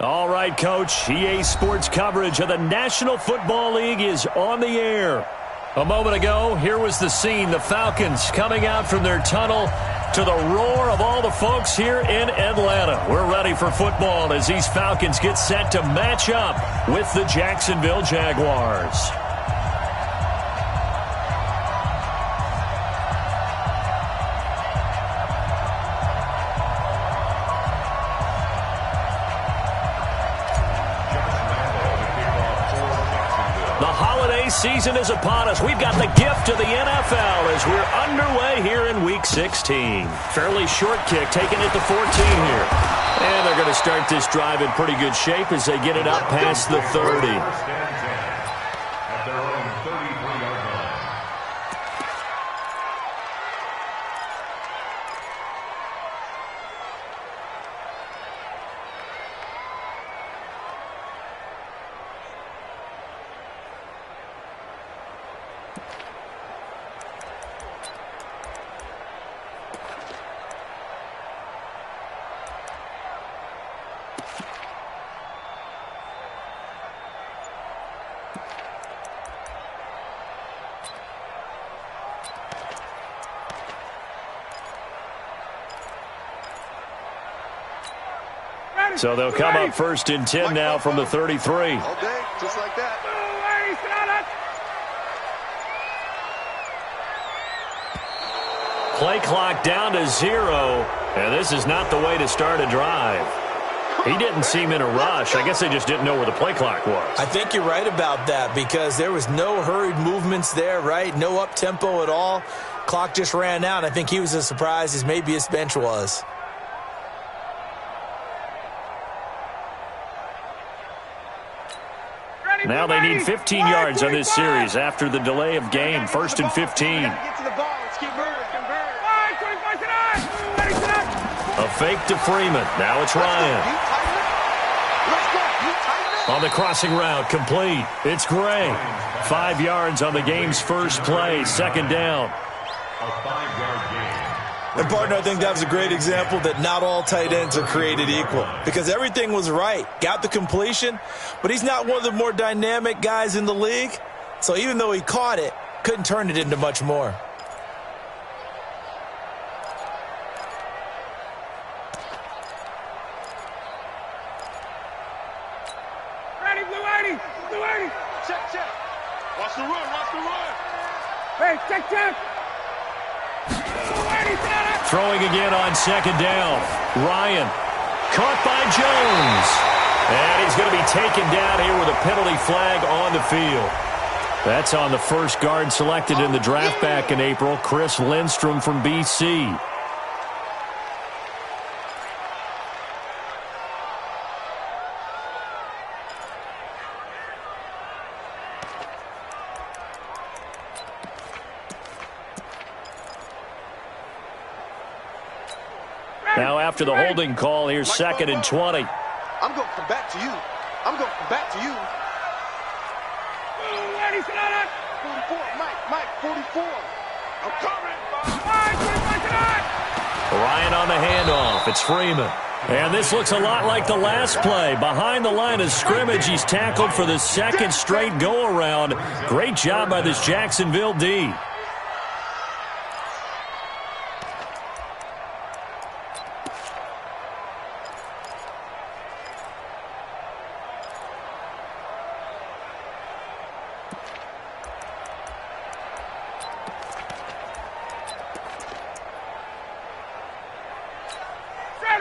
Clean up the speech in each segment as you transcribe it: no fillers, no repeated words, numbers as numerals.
All right, Coach. EA Sports coverage of the National Football League is on the air. A moment ago, here was the scene. The Falcons coming out from their tunnel to the roar of all the folks here in Atlanta. We're ready for football as these Falcons get set to match up with the Jacksonville Jaguars. Season is upon us. We've got the gift of the NFL as we're underway here in Week 16. Fairly short kick, taken at the 14 here. And they're going to start this drive in pretty good shape as they get it up past the 30. So they'll come up first and 10 now from the 33. Okay, just like that. Play clock down to 0, and this is not the way to start a drive. He didn't seem in a rush. I guess they just didn't know where the play clock was. I think you're right about that because there was no hurried movements there, right? No up-tempo at all. Clock just ran out. I think he was as surprised as maybe his bench was. Now they need 15 yards on this series after the delay of game. First and 15. A fake to Freeman. Now it's Ryan. On the crossing route, complete. It's Gray. 5 yards on the game's first play. Second down. And, partner, I think that was a great example that not all tight ends are created equal because everything was right. Got the completion, but he's not one of the more dynamic guys in the league. So even though he caught it, couldn't turn it into much more. Ready, blue 80, blue 80. Check. Watch the run. Hey, check. Throwing again on second down. Ryan caught by Jones. And he's going to be taken down here with a penalty flag on the field. That's on the first guard selected in the draft back in April, Chris Lindstrom from BC. Now after the holding call, here's second and 20. I'm going to come back to you. 44, Mike, 44. I'm coming. Ryan on the handoff. It's Freeman. And this looks a lot like the last play. Behind the line of scrimmage, he's tackled for the second straight go-around. Great job by this Jacksonville D.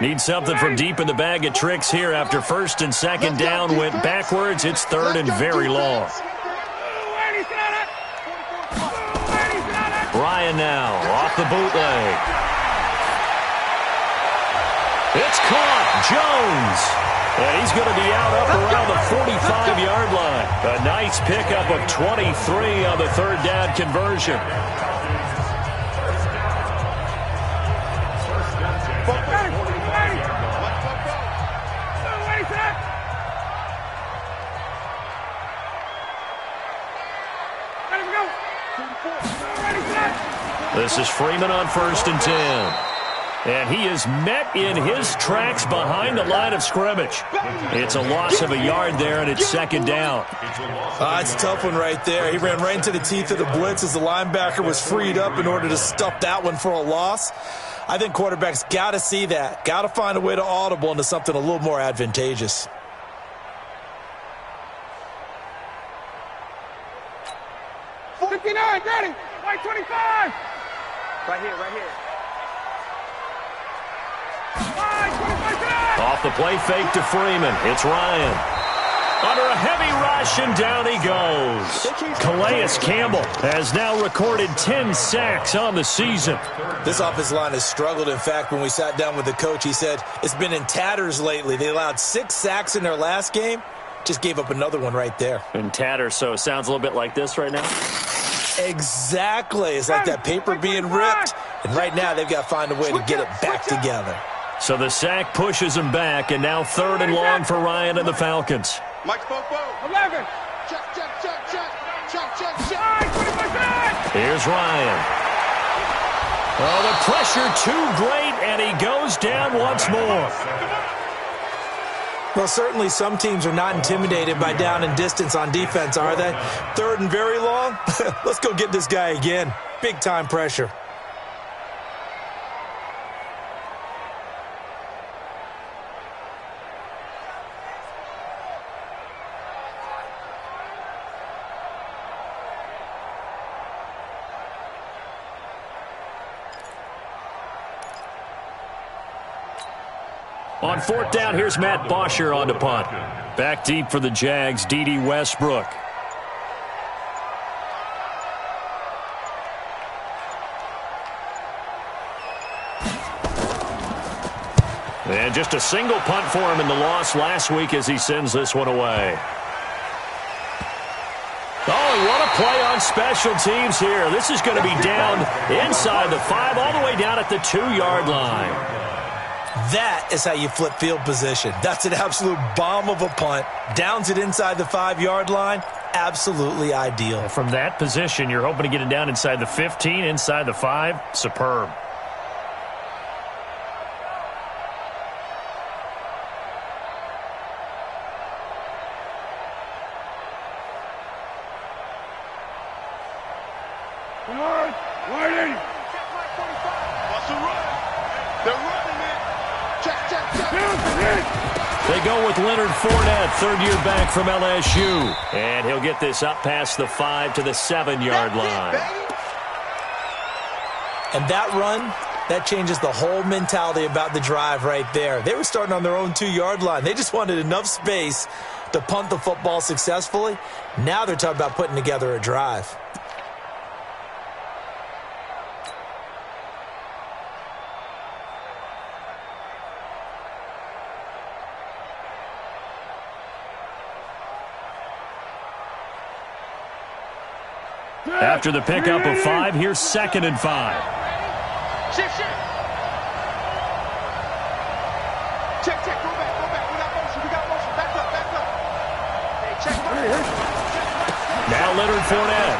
Need something from deep in the bag of tricks here after first and second down went backwards. It's third and very long. Ryan now off the bootleg. It's caught. Jones. And he's going to be out up around the 45-yard line. A nice pickup of 23 on the third down conversion. This is Freeman on first and 10. And he is met in his tracks behind the line of scrimmage. It's a loss of a yard there, and it's second down. It's a tough one right there. He ran right into the teeth of the blitz as the linebacker was freed up in order to stuff that one for a loss. I think quarterbacks got to see that. Got to find a way to audible into something a little more advantageous. Ready? White 25. Right here, right here. Off the play fake to Freeman. It's Ryan. Under a heavy rush, and down he goes. Calais Campbell has now recorded 10 sacks on the season. This offensive line has struggled. In fact, when we sat down with the coach, he said it's been in tatters lately. They allowed 6 sacks in their last game. Just gave up another one right there. In tatters, so it sounds a little bit like this right now? Exactly. It's like that paper being ripped. And right now, they've got to find a way to get it back together. So the sack pushes him back, and now 3rd and long for Ryan and the Falcons. Mike Popo. 11. Check. Here's Ryan. Oh, the pressure too great, and he goes down once more. Well, certainly some teams are not intimidated by down and distance on defense, are they? 3rd and very long? Let's go get this guy again. Big-time pressure. On 4th down, here's Matt Bosher on to punt. Back deep for the Jags, D.D. Westbrook. And just a single punt for him in the loss last week as he sends this one away. Oh, what a play on special teams here. This is going to be down inside the 5, all the way down at the 2-yard line. That is how you flip field position. That's an absolute bomb of a punt. Downs it inside the 5-yard line. Absolutely ideal. From that position, you're hoping to get it down inside the 15, inside the 5. Superb. They go with Leonard Fournette, 3rd-year back from LSU. And he'll get this up past the 5 to the 7-yard line. And that run, that changes the whole mentality about the drive right there. They were starting on their own 2-yard line. They just wanted enough space to punt the football successfully. Now they're talking about putting together a drive. After the pickup of 5, here's 2nd and 5. Check. Go back. We got motion. Back up. Hey, check. Now Leonard Fournette.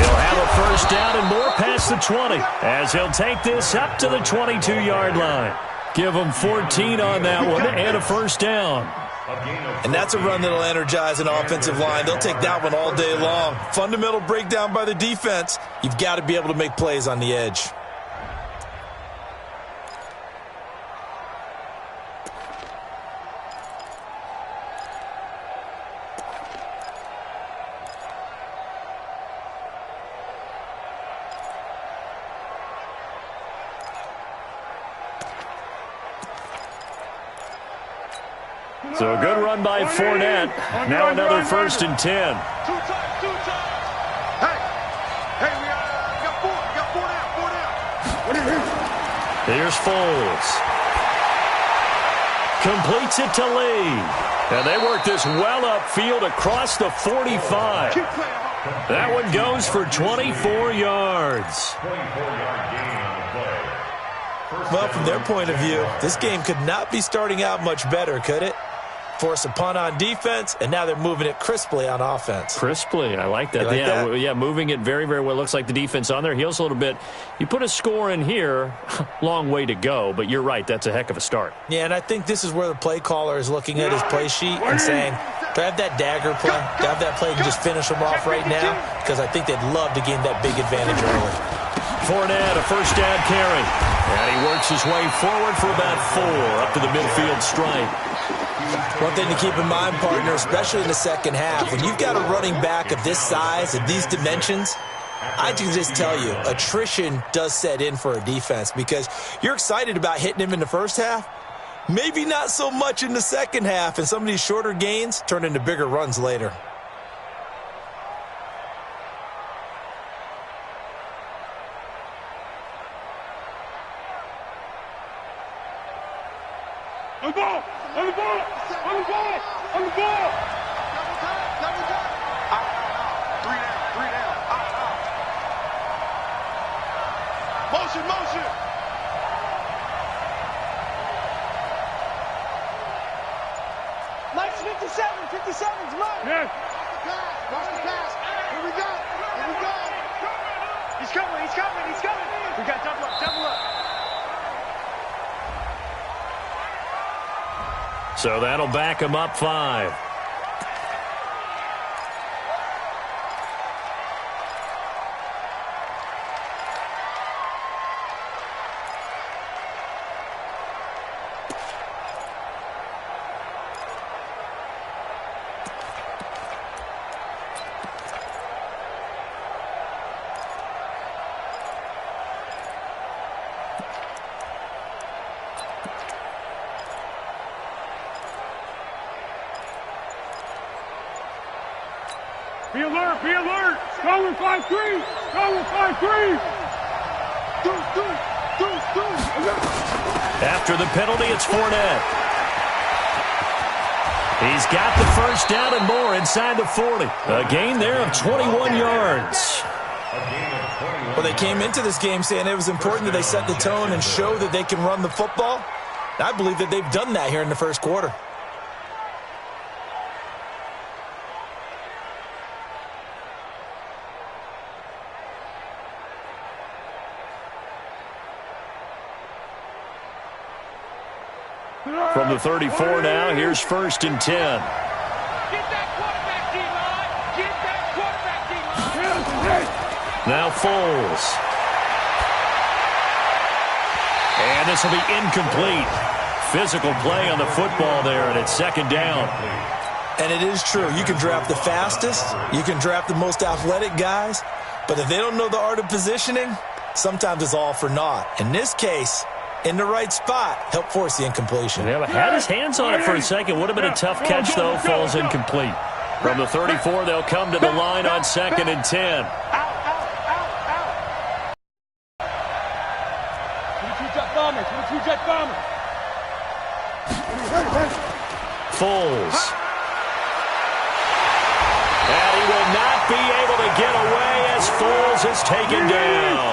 He'll have a 1st down and more past the 20 as he'll take this up to the 22-yard line. Give him 14 on that one and a 1st down. And that's a run that'll energize an offensive line. They'll take that one all day long. Fundamental breakdown by the defense. You've got to be able to make plays on the edge. So a good run by Fournette. Now another 1st and 10. Two times. Hey, we got 4 down. Here's Foles. Completes it to Lee. And they work this well upfield across the 45. That one goes for 24 yards. Well, from their point of view, this game could not be starting out much better, could it? force a punt on defense, and now they're moving it crisply on offense. Crisply, I like that. Yeah, moving it very, very well. Looks like the defense on their heels a little bit. You put a score in here, long way to go, but you're right, that's a heck of a start. Yeah, and I think this is where the play caller is looking at his play sheet and saying, do I have that dagger play? Do I have that play and just finish them off right now? Because I think they'd love to gain that big advantage early. Fournette, a first down carry. And he works his way forward for about 4 up to the midfield stripe. One thing to keep in mind, partner, especially in the second half, when you've got a running back of this size and these dimensions, I can just tell you, attrition does set in for a defense because you're excited about hitting him in the first half. Maybe not so much in the second half, and some of these shorter gains turn into bigger runs later. On the ball! On the ball! On the ball! On the ball! Double time. Out. 3 down. Out. Motion. Nice 57's mine. Yes. Watch the pass. Here we go. He's coming. We got double up. So that'll back him up 5. Be alert! Going 5-3! After the penalty, it's Fournette. He's got the first down and more inside the 40. A gain there of 21 yards. Well, they came into this game saying it was important that they set the tone and show that they can run the football. I believe that they've done that here in the first quarter. From the 34 now, here's 1st and 10. Get that quarterback, D-line. Get that quarterback, D-line. Now Foles. And this will be incomplete. Physical play on the football there, and it's 2nd down. And it is true. You can draft the fastest. You can draft the most athletic guys. But if they don't know the art of positioning, sometimes it's all for naught. In this case, in the right spot, help force the incompletion. Yeah, but had his hands on it for a second. Would have been a tough catch, though. Falls incomplete. From the 34, they'll come to the line on 2nd and 10. Two jet bombers. Foles. And he will not be able to get away as Foles is taken down.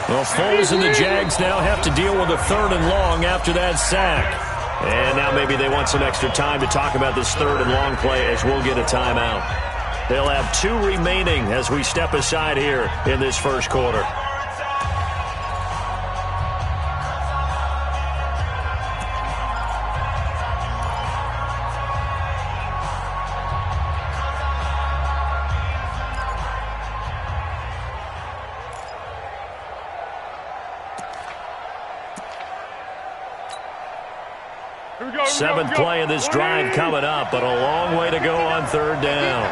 Well, Foles and the Jags now have to deal with a 3rd and long after that sack. And now maybe they want some extra time to talk about this 3rd and long play as we'll get a timeout. They'll have 2 remaining as we step aside here in this first quarter. Seventh play of this drive coming up, but a long way to go on 3rd down.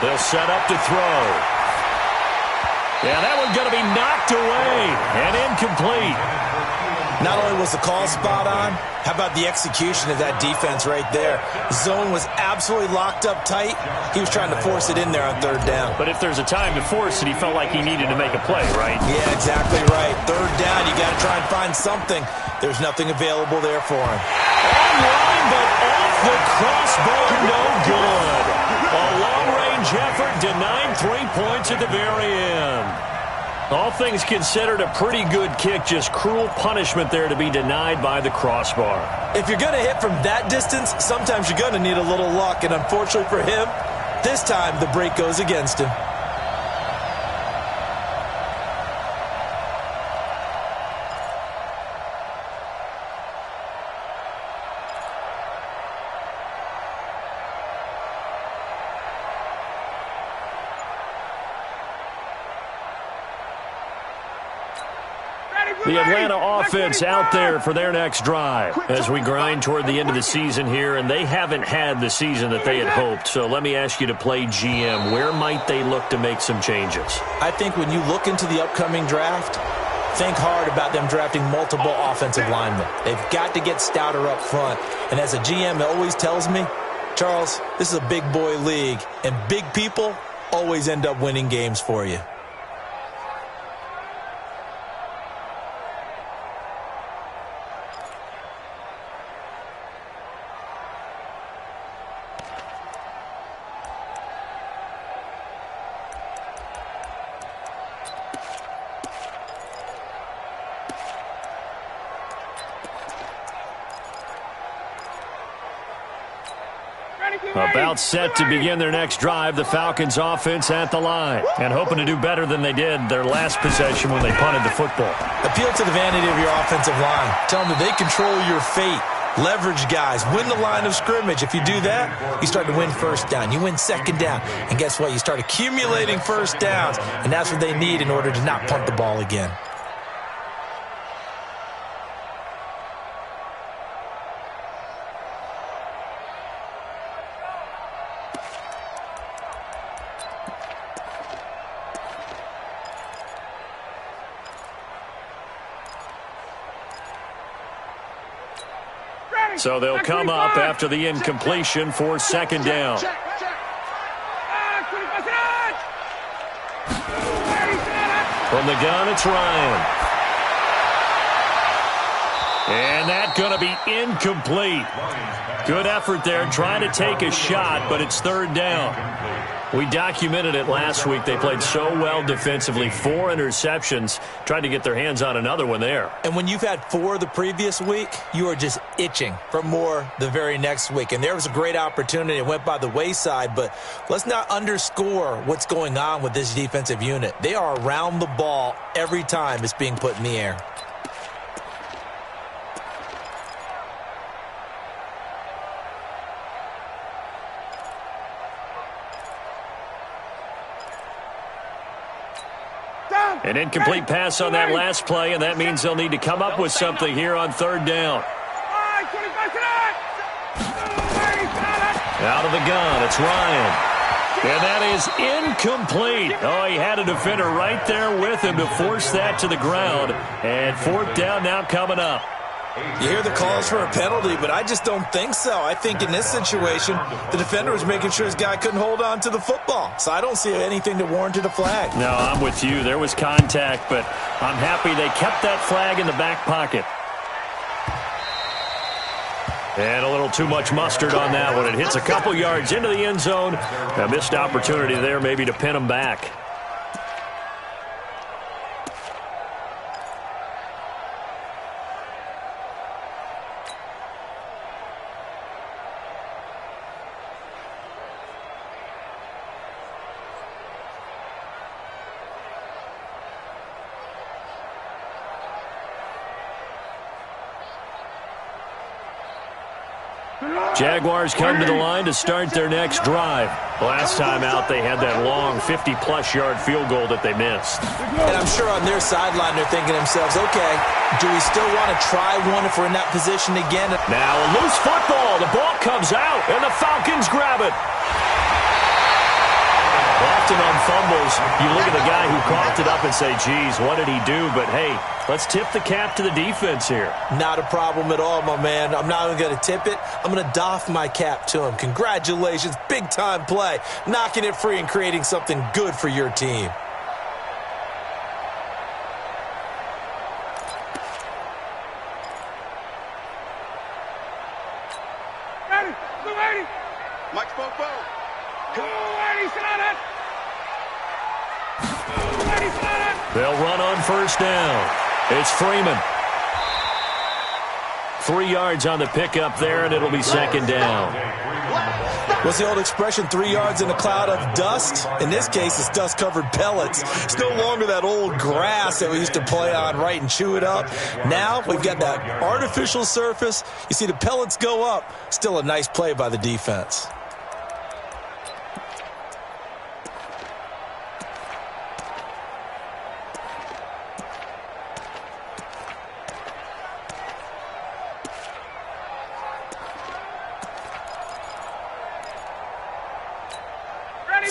They'll set up to throw. Yeah, that one's going to be knocked away and incomplete. Not only was the call spot on, how about the execution of that defense right there? Zone was absolutely locked up tight. He was trying to force it in there on 3rd down. But if there's a time to force it, he felt like he needed to make a play, right? Yeah, exactly right. 3rd down, you got to try and find something. There's nothing available there for him. Online, but off the crossbar, no good. A long-range effort denied 3 points at the very end. All things considered, a pretty good kick, just cruel punishment there to be denied by the crossbar. If you're going to hit from that distance, sometimes you're going to need a little luck, and unfortunately for him, this time the break goes against him. The Atlanta offense out there for their next drive as we grind toward the end of the season here, and they haven't had the season that they had hoped. So let me ask you to play GM. Where might they look to make some changes? I think when you look into the upcoming draft, think hard about them drafting multiple offensive linemen. They've got to get stouter up front. And as a GM, it always tells me, Charles, this is a big boy league, and big people always end up winning games for you. About set to begin their next drive, the Falcons offense at the line, and hoping to do better than they did their last possession when they punted the football. Appeal to the vanity of your offensive line. Tell them that they control your fate. Leverage guys. Win the line of scrimmage. If you do that, you start to win first down. You win second down. And guess what? You start accumulating first downs, and that's what they need in order to not punt the ball again. So they'll come up after the incompletion for second down. From the gun, it's Ryan. And that's going to be incomplete. Good effort there, trying to take a shot, but it's third down. We documented it last week. They played so well defensively. 4 interceptions. Tried to get their hands on another one there. And when you've had 4 the previous week, you are just itching for more the very next week. And there was a great opportunity. It went by the wayside, but let's not underscore what's going on with this defensive unit. They are around the ball every time it's being put in the air. An incomplete pass on that last play, and that means they'll need to come up with something here on third down. Out of the gun, it's Ryan. And that is incomplete. Oh, he had a defender right there with him to force that to the ground. And fourth down now coming up. You hear the calls for a penalty, but I just don't think so. I think in this situation, the defender was making sure his guy couldn't hold on to the football. So I don't see anything that warranted a flag. No, I'm with you. There was contact, but I'm happy they kept that flag in the back pocket. And a little too much mustard on that one. It hits a couple yards into the end zone. A missed opportunity there maybe to pin them back. Jaguars come to the line to start their next drive. Last time out, they had that long 50-plus yard field goal that they missed. And I'm sure on their sideline, they're thinking to themselves, okay, do we still want to try one if we're in that position again? Now a loose football. The ball comes out, and the Falcons grab it. Often on fumbles, you look at the guy who coughed it up and say, geez, what did he do? But, hey, let's tip the cap to the defense here. Not a problem at all, my man. I'm not even going to tip it. I'm going to doff my cap to him. Congratulations. Big-time play. Knocking it free and creating something good for your team. Mike Spopo. They'll run on first down. It's Freeman. 3 yards on the pickup there, and it'll be second down. What's the old expression, 3 yards in a cloud of dust? In this case, it's dust-covered pellets. It's no longer that old grass that we used to play on, right, and chew it up. Now we've got that artificial surface. You see the pellets go up. Still a nice play by the defense.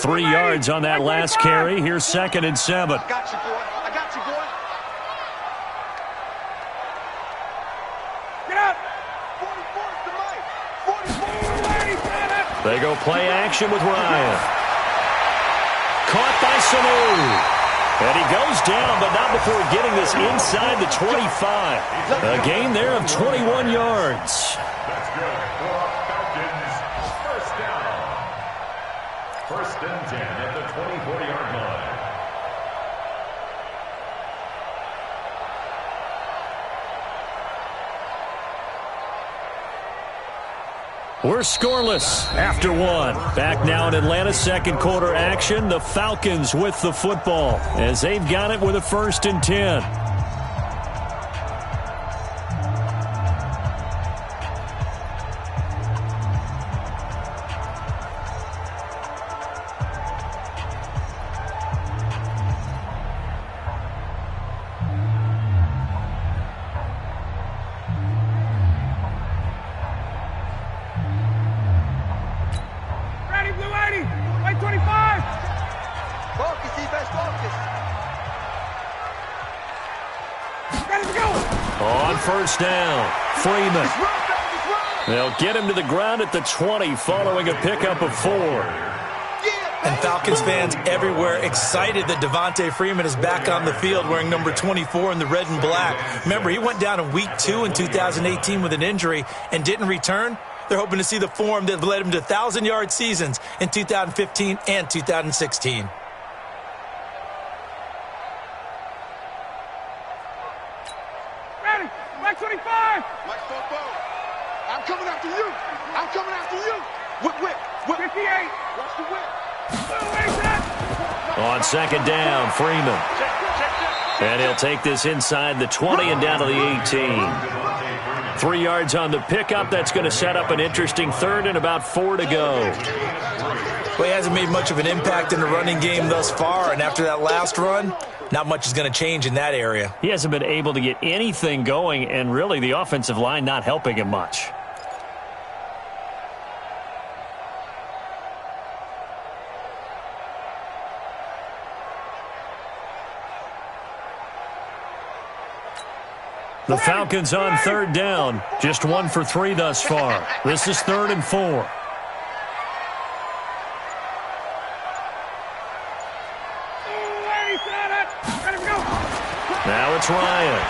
Three yards on that last carry. Here's 2nd and 7. I got you, boy. I got you, boy. Get up. 44 to Mike. 44. They go play action with Ryan. Caught by Sanu. And he goes down, but not before getting this inside the 25. A gain there of 21 yards. That's good for Falcons. First down. First and 10 at the 24-yard line. We're scoreless after one. Back now in Atlanta's second quarter action. The Falcons with the football as they've got it with a 1st and 10. On first down, Freeman. They'll get him to the ground at the 20 following a pickup of 4. And Falcons fans everywhere excited that Devontae Freeman is back on the field wearing number 24 in the red and black. Remember, he went down in week 2 in 2018 with an injury and didn't return. They're hoping to see the form that led him to 1,000-yard seasons in 2015 and 2016. Ready. Black 25. Mike Football. I'm coming after you. I'm coming after you. Whip, whip, whip. 58. Watch the whip. On second down, Freeman. And he'll take this inside the 20 and down to the 18. 3 yards on the pickup. That's going to set up an interesting third and about 4 to go. Well, he hasn't made much of an impact in the running game thus far, and after that last run, not much is going to change in that area. He hasn't been able to get anything going, and really the offensive line not helping him much. The Falcons on third down. Just 1 for 3 thus far. This is 3rd and 4. Now it's Ryan.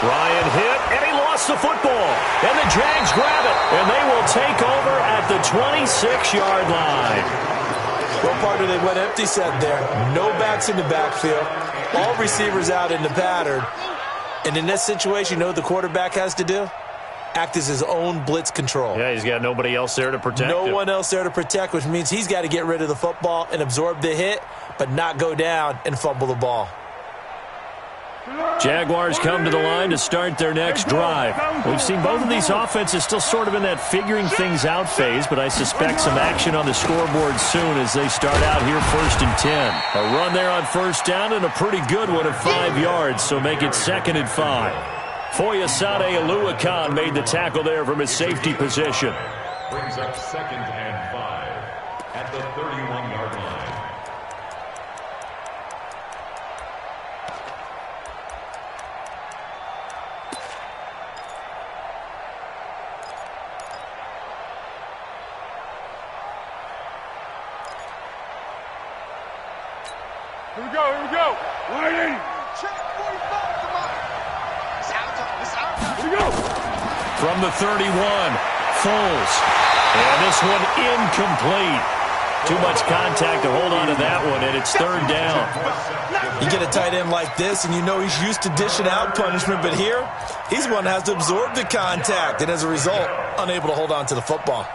Ryan hit, and he lost the football. And the Jags grab it, and they will take over at the 26-yard line. Well, partner, they went empty set there. No backs in the backfield. All receivers out in the pattern. And in this situation, you know what the quarterback has to do? Act as his own blitz control. Yeah, he's got nobody else there to protect him. No one else there to protect, which means he's got to get rid of the football and absorb the hit, but not go down and fumble the ball. Jaguars come to the line to start their next drive. We've seen both of these offenses still sort of in that figuring things out phase, but I suspect some action on the scoreboard soon as they start out here 1st and 10. A run there on first down and a pretty good one of 5 yards, so make it 2nd and 5. Foyesade Oluwakan made the tackle there from his safety position. Brings up 2nd and 5 at the 31-yard line. Here we go, here we go. 180. Check 45 to Mike. It's out time. It's out time. Here we go. From the 31, Foles. And this one incomplete. Too much contact to hold on to that one, and it's third down. You get a tight end like this, and you know he's used to dishing out punishment, but here, he's one that has to absorb the contact, and as a result, unable to hold on to the football.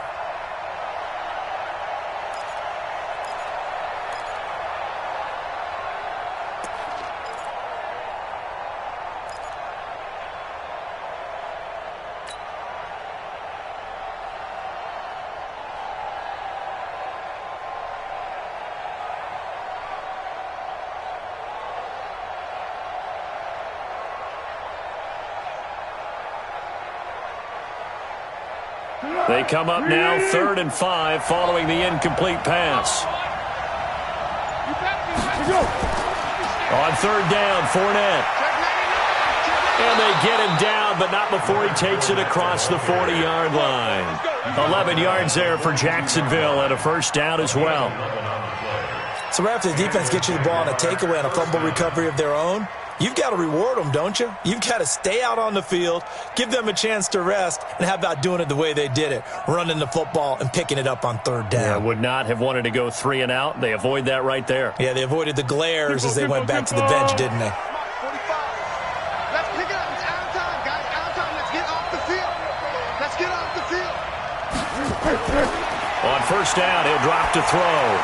They come up now 3rd and 5 following the incomplete pass. On 3rd down, Fournette. And they get him down, but not before he takes it across the 40-yard line. 11 yards there for Jacksonville and a first down as well. So right after the defense gets you the ball on a takeaway and a fumble recovery of their own, you've got to reward them, don't you? You've got to stay out on the field, give them a chance to rest, and how about doing it the way they did it, running the football and picking it up on 3rd down. Yeah, would not have wanted to go 3 and out. They avoid that right there. Yeah, they avoided the glares as they went back to the bench, didn't they? Let's pick it up. It's out of time, guys. Out of time. Let's get off the field. Let's get off the field. On 1st down, he'll drop to throw.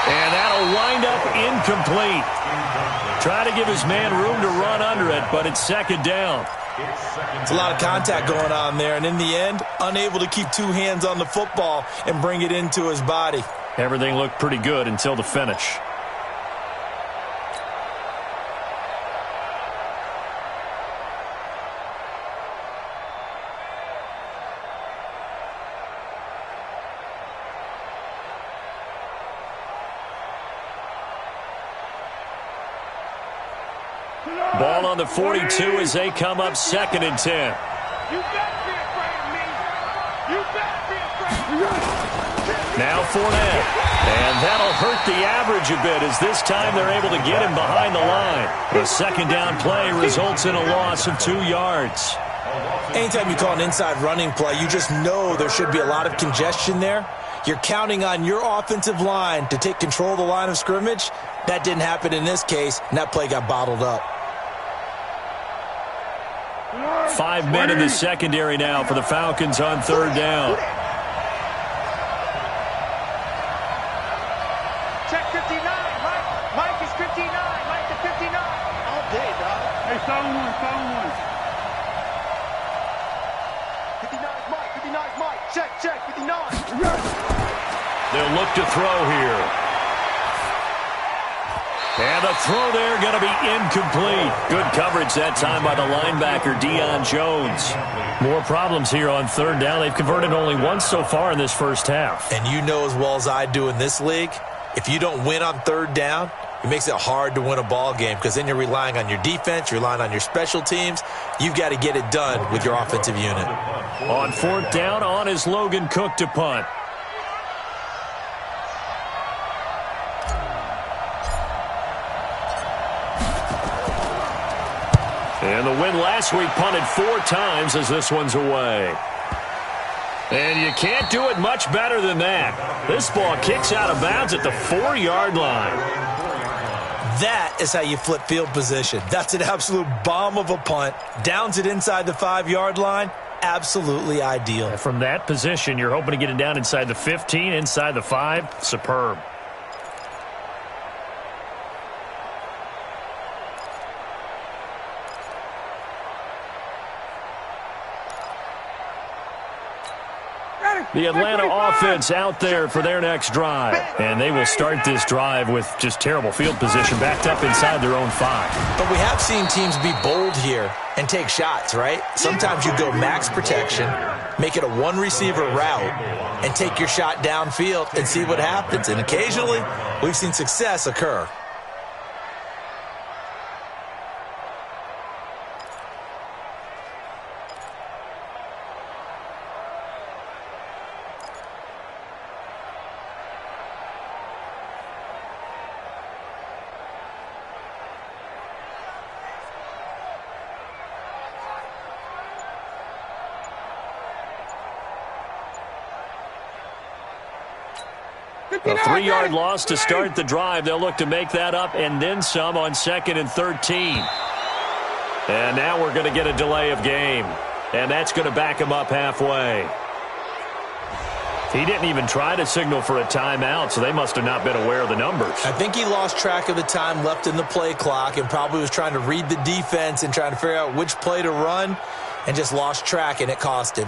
And that'll wind up incomplete. Try to give his man room to run under it, but it's 2nd down. It's a lot of contact going on there, and in the end, unable to keep 2 hands on the football and bring it into his body. Everything looked pretty good until the finish. Ball on the 42 as they come up 2nd and 10. You better be afraid of me. You better be afraid of me. Now Fournette. And that'll hurt the average a bit as this time they're able to get him behind the line. The 2nd down play results in a loss of 2 yards. Anytime you call an inside running play, you just know there should be a lot of congestion there. You're counting on your offensive line to take control of the line of scrimmage. That didn't happen in this case, and that play got bottled up. 5 men in the secondary now for the Falcons on 3rd down. Check 59, Mike. Mike is 59. Mike is 59. All day, dog. Hey, sound one. 59 is Mike. 59 is Mike. Check. 59. They'll look to throw here. And the throw there going to be incomplete. Good coverage that time by the linebacker, Deion Jones. More problems here on 3rd down. They've converted only once so far in this first half. And you know as well as I do in this league, if you don't win on 3rd down, it makes it hard to win a ball game because then you're relying on your defense, you're relying on your special teams. You've got to get it done with your offensive unit. On 4th down, on is Logan Cook to punt. And the win last week punted 4 times as this one's away. And you can't do it much better than that. This ball kicks out of bounds at the 4-yard line. That is how you flip field position. That's an absolute bomb of a punt. Downs it inside the 5-yard line. Absolutely ideal. From that position, you're hoping to get it down inside the 15, inside the 5. Superb. The Atlanta offense out there for their next drive. And they will start this drive with just terrible field position backed up inside their own 5. But we have seen teams be bold here and take shots, right? Sometimes you go max protection, make it a 1-receiver route, and take your shot downfield and see what happens. And occasionally, we've seen success occur. A 3-yard loss to start the drive. They'll look to make that up and then some on 2nd and 13. And now we're going to get a delay of game. And that's going to back him up halfway. He didn't even try to signal for a timeout, so they must have not been aware of the numbers. I think he lost track of the time left in the play clock and probably was trying to read the defense and trying to figure out which play to run and just lost track, and it cost him.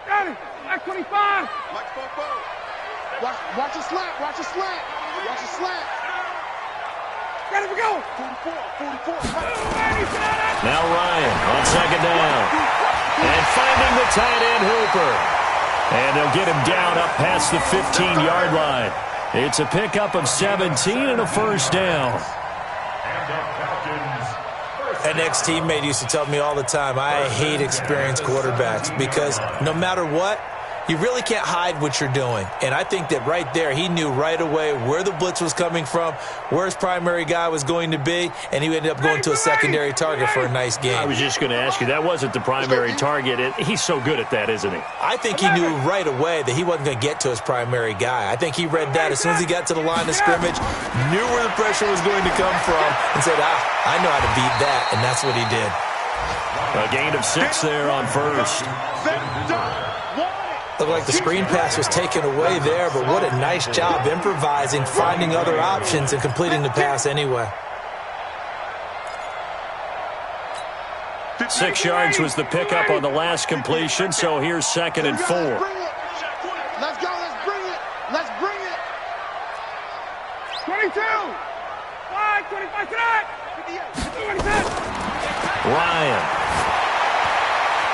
Got it. Like 25. Watch the slant. Watch the slant. Watch the slant. Ready to go. 44. Now Ryan on 2nd down. And finding the tight end Hooper. And they'll get him down up past the 15-yard line. It's a pickup of 17 and a first down. An ex-teammate used to tell me all the time, I hate experienced quarterbacks because no matter what, you really can't hide what you're doing. And I think that right there, he knew right away where the blitz was coming from, where his primary guy was going to be, and he ended up going to a secondary target for a nice game. I was just going to ask you, that wasn't the primary target. He's so good at that, isn't he? I think he knew right away that he wasn't going to get to his primary guy. I think he read that as soon as he got to the line of scrimmage, knew where the pressure was going to come from, and said, I know how to beat that, and that's what he did. A gain of 6 there on first. Looked like the screen pass was taken away there, but what a nice job improvising, finding other options, and completing the pass anyway. 6 yards was the pickup on the last completion, so here's 2nd and 4. Let's go. Let's bring it. 22. 25 tonight. 27. Ryan.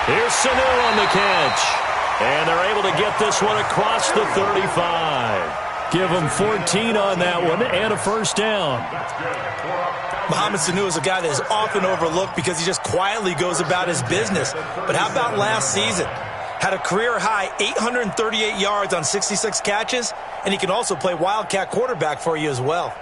Here's Sanu on the catch. And they're able to get this one across the 35. Give them 14 on that one and a first down. Mohamed Sanu is a guy that is often overlooked because he just quietly goes about his business. But how about last season? Had a career-high 838 yards on 66 catches, and he can also play wildcat quarterback for you as well.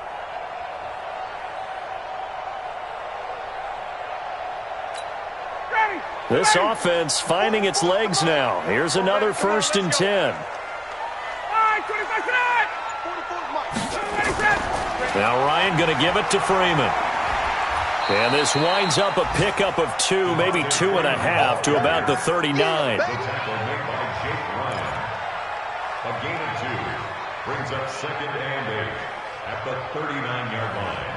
This offense finding its legs now. Here's another 1st and 10. Now Ryan going to give it to Freeman. And this winds up a pickup of 2, maybe 2.5 to about the 39. A gain of 2 brings up 2nd and 8 at the 39-yard line.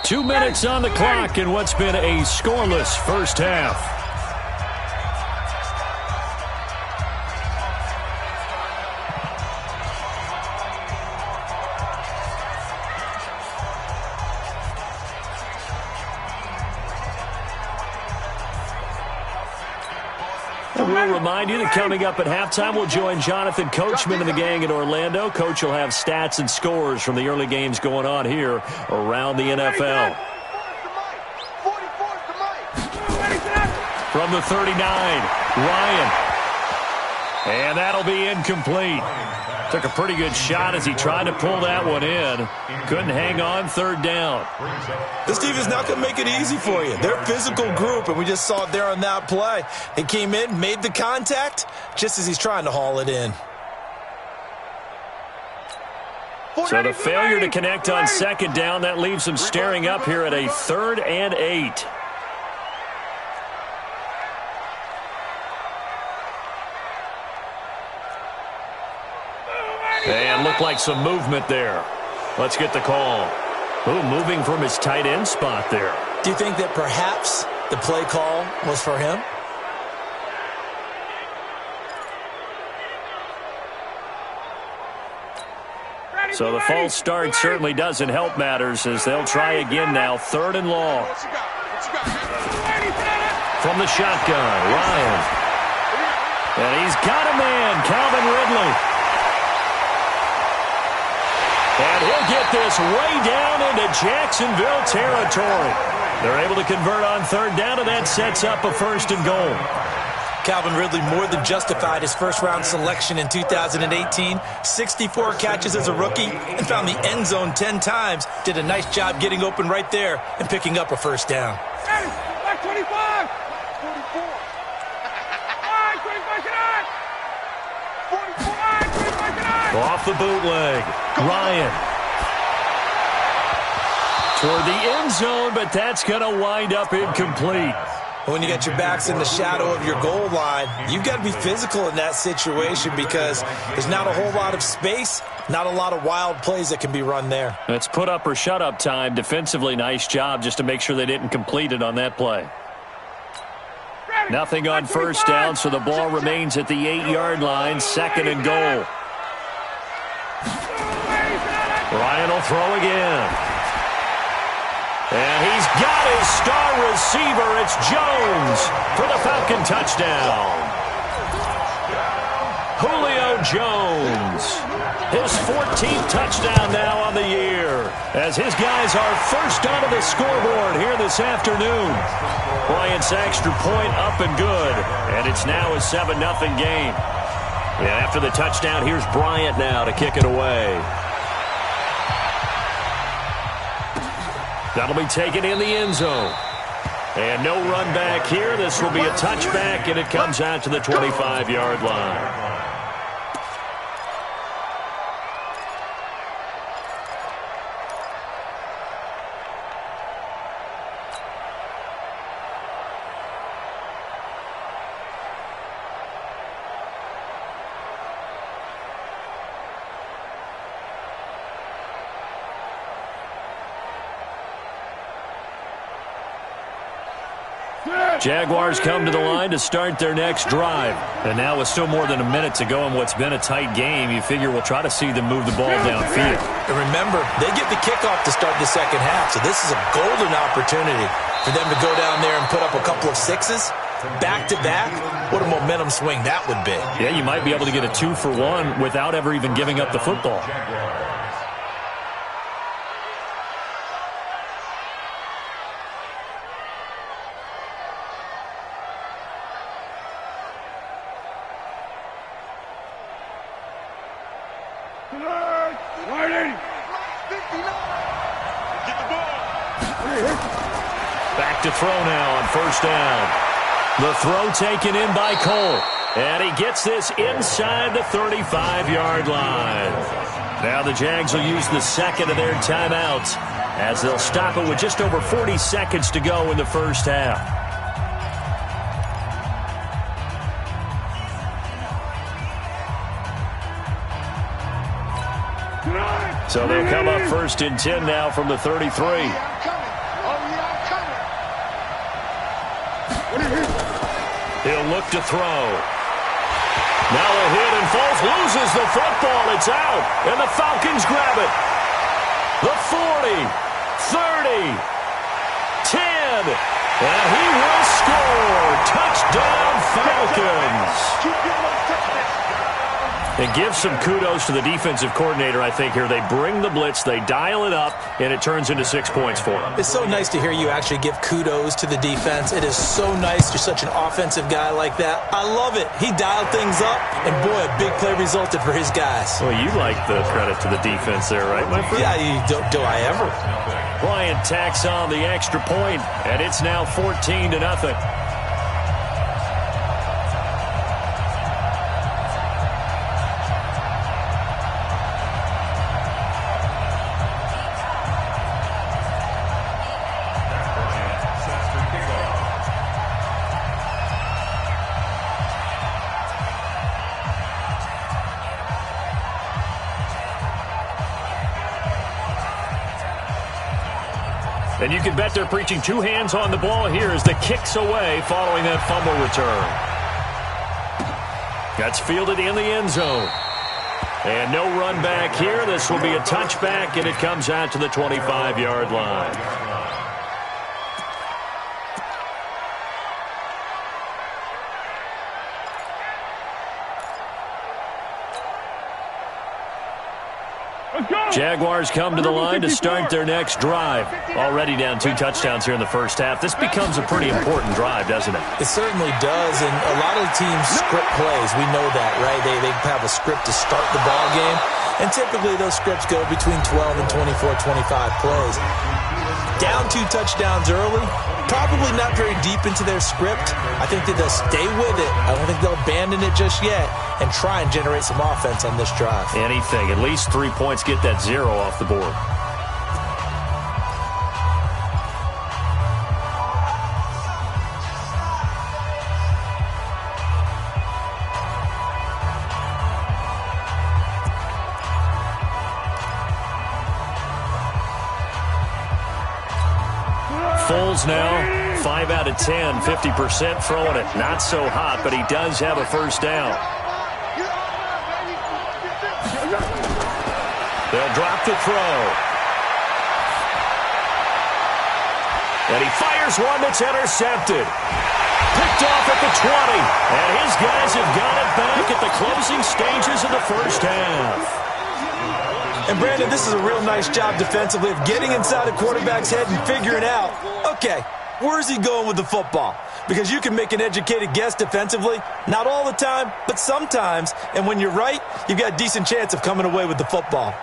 2 minutes on the clock in what's been a scoreless first half. We'll remind you that coming up at halftime, we'll join Jonathan Coachman and the gang in Orlando. Coach will have stats and scores from the early games going on here around the NFL. From the 39, Ryan. And that'll be incomplete. Took a pretty good shot as he tried to pull that one in. Couldn't hang on, 3rd down. This team is not going to make it easy for you. They're a physical group, and we just saw it there on that play. They came in, made the contact, just as he's trying to haul it in. So the failure to connect on 2nd down, that leaves them staring up here at a 3rd and 8. And looked like some movement there. Let's get the call. Ooh, moving from his tight end spot there. Do you think that perhaps the play call was for him? So the false start certainly doesn't help matters as they'll try again now. 3rd and long. From the shotgun, Ryan. And he's got a man, Calvin Ridley. And he'll get this way down into Jacksonville territory. They're able to convert on 3rd down, and that sets up a 1st and goal. Calvin Ridley more than justified his first-round selection in 2018. 64 catches as a rookie and found the end zone 10 times. Did a nice job getting open right there and picking up a 1st down. 45. 44. Ay, 25 44. Off the bootleg. Ryan. Toward the end zone, but that's going to wind up incomplete. When you got your backs in the shadow of your goal line, you've got to be physical in that situation because there's not a whole lot of space, not a lot of wild plays that can be run there. It's put up or shut up time. Defensively, nice job just to make sure they didn't complete it on that play. Nothing on first down, so the ball remains at the 8-yard line, 2nd and goal. Ryan will throw again. And he's got his star receiver. It's Jones for the Falcon touchdown. Julio Jones. His 14th touchdown now on the year. As his guys are first onto the scoreboard here this afternoon. Bryant's extra point up and good. And it's now a 7-0 game. And after the touchdown, here's Bryant now to kick it away. That'll be taken in the end zone. And no run back here. This will be a touchback, and it comes out to the 25-yard line. Jaguars come to the line to start their next drive. And now with still more than a minute to go in what's been a tight game, you figure we'll try to see them move the ball downfield. And remember, they get the kickoff to start the second half, so this is a golden opportunity for them to go down there and put up a couple of sixes back-to-back. What a momentum swing that would be. Yeah, you might be able to get a 2-for-1 without ever even giving up the football. Back to throw now on first down. The throw taken in by Cole. And he gets this inside the 35-yard line. Now the Jags will use the second of their timeouts as they'll stop it with just over 40 seconds to go in the first half. So they'll come up 1st and 10 now from the 33. He'll look to throw. Now a hit and Foles loses the football. It's out. And the Falcons grab it. The 40, 30, 10. And he will score. Touchdown Falcons. And give some kudos to the defensive coordinator, I think, here. They bring the blitz, they dial it up, and it turns into 6 points for them. It's so nice to hear you actually give kudos to the defense. It is so nice. You're such an offensive guy like that. I love it. He dialed things up, and boy, a big play resulted for his guys. Well, you like the credit to the defense there, right, my friend? Yeah, do I ever? Bryant tacks on the extra point, and it's now 14-0. And you can bet they're preaching two hands on the ball here as the kick's away following that fumble return. That's fielded in the end zone. And no run back here. This will be a touchback, and it comes out to the 25-yard line. Jaguars come to the line to start their next drive. Already down 2 touchdowns here in the first half. This becomes a pretty important drive, doesn't it? It certainly does, and a lot of the teams script plays. We know that, right? They have a script to start the ball game, and typically those scripts go between 12 and 24, 25 plays. Down 2 touchdowns early, probably not very deep into their script. I think that they'll stay with it. I don't think they'll abandon it just yet and try and generate some offense on this drive. Anything. At least 3 points, get that 0 off the board. Foles now, 5 out of 10, 50% throwing it. Not so hot, but he does have a first down. They'll drop the throw. And he fires one that's intercepted. Picked off at the 20. And his guys have got it back at the closing stages of the first half. And, Brandon, this is a real nice job defensively of getting inside the quarterback's head and figuring out, okay, where's he going with the football? Because you can make an educated guess defensively, not all the time, but sometimes. And when you're right, you've got a decent chance of coming away with the football.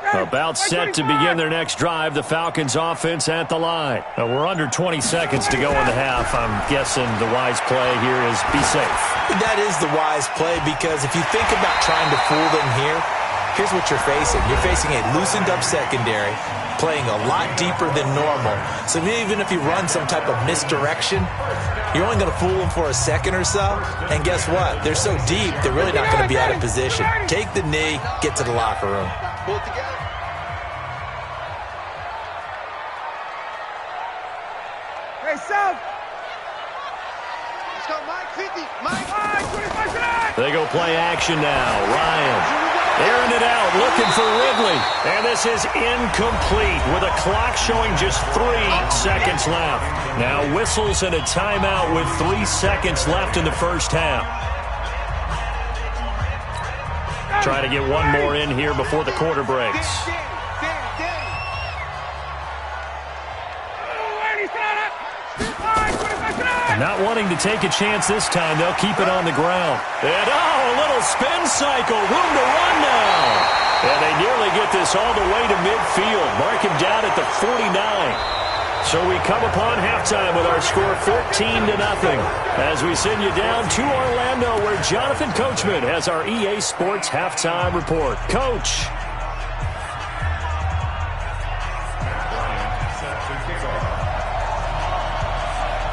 About set to begin their next drive. The Falcons offense at the line. We're under 20 seconds to go in the half. I'm guessing the wise play here is be safe. That is the wise play, because if you think about trying to fool them here, here's what you're facing. You're facing a loosened up secondary, playing a lot deeper than normal. So even if you run some type of misdirection, you're only going to fool them for a second or so. And guess what? They're so deep, they're really not going to be out of position. Take the knee, get to the locker room. Pull it together. Hey, South. Let's go, Mike 50. Mike. They go play action now. Ryan airing it out, looking for Ridley. And this is incomplete with a clock showing just 3 seconds left. Now whistles and a timeout with 3 seconds left in the first half. Try to get one more in here before the quarter breaks. Not wanting to take a chance this time, they'll keep it on the ground. And a little spin cycle, room to run now. And they nearly get this all the way to midfield. Mark him down at the 49. So we come upon halftime with our score 14-0 as we send you down to Orlando, where Jonathan Coachman has our EA Sports halftime report. Coach.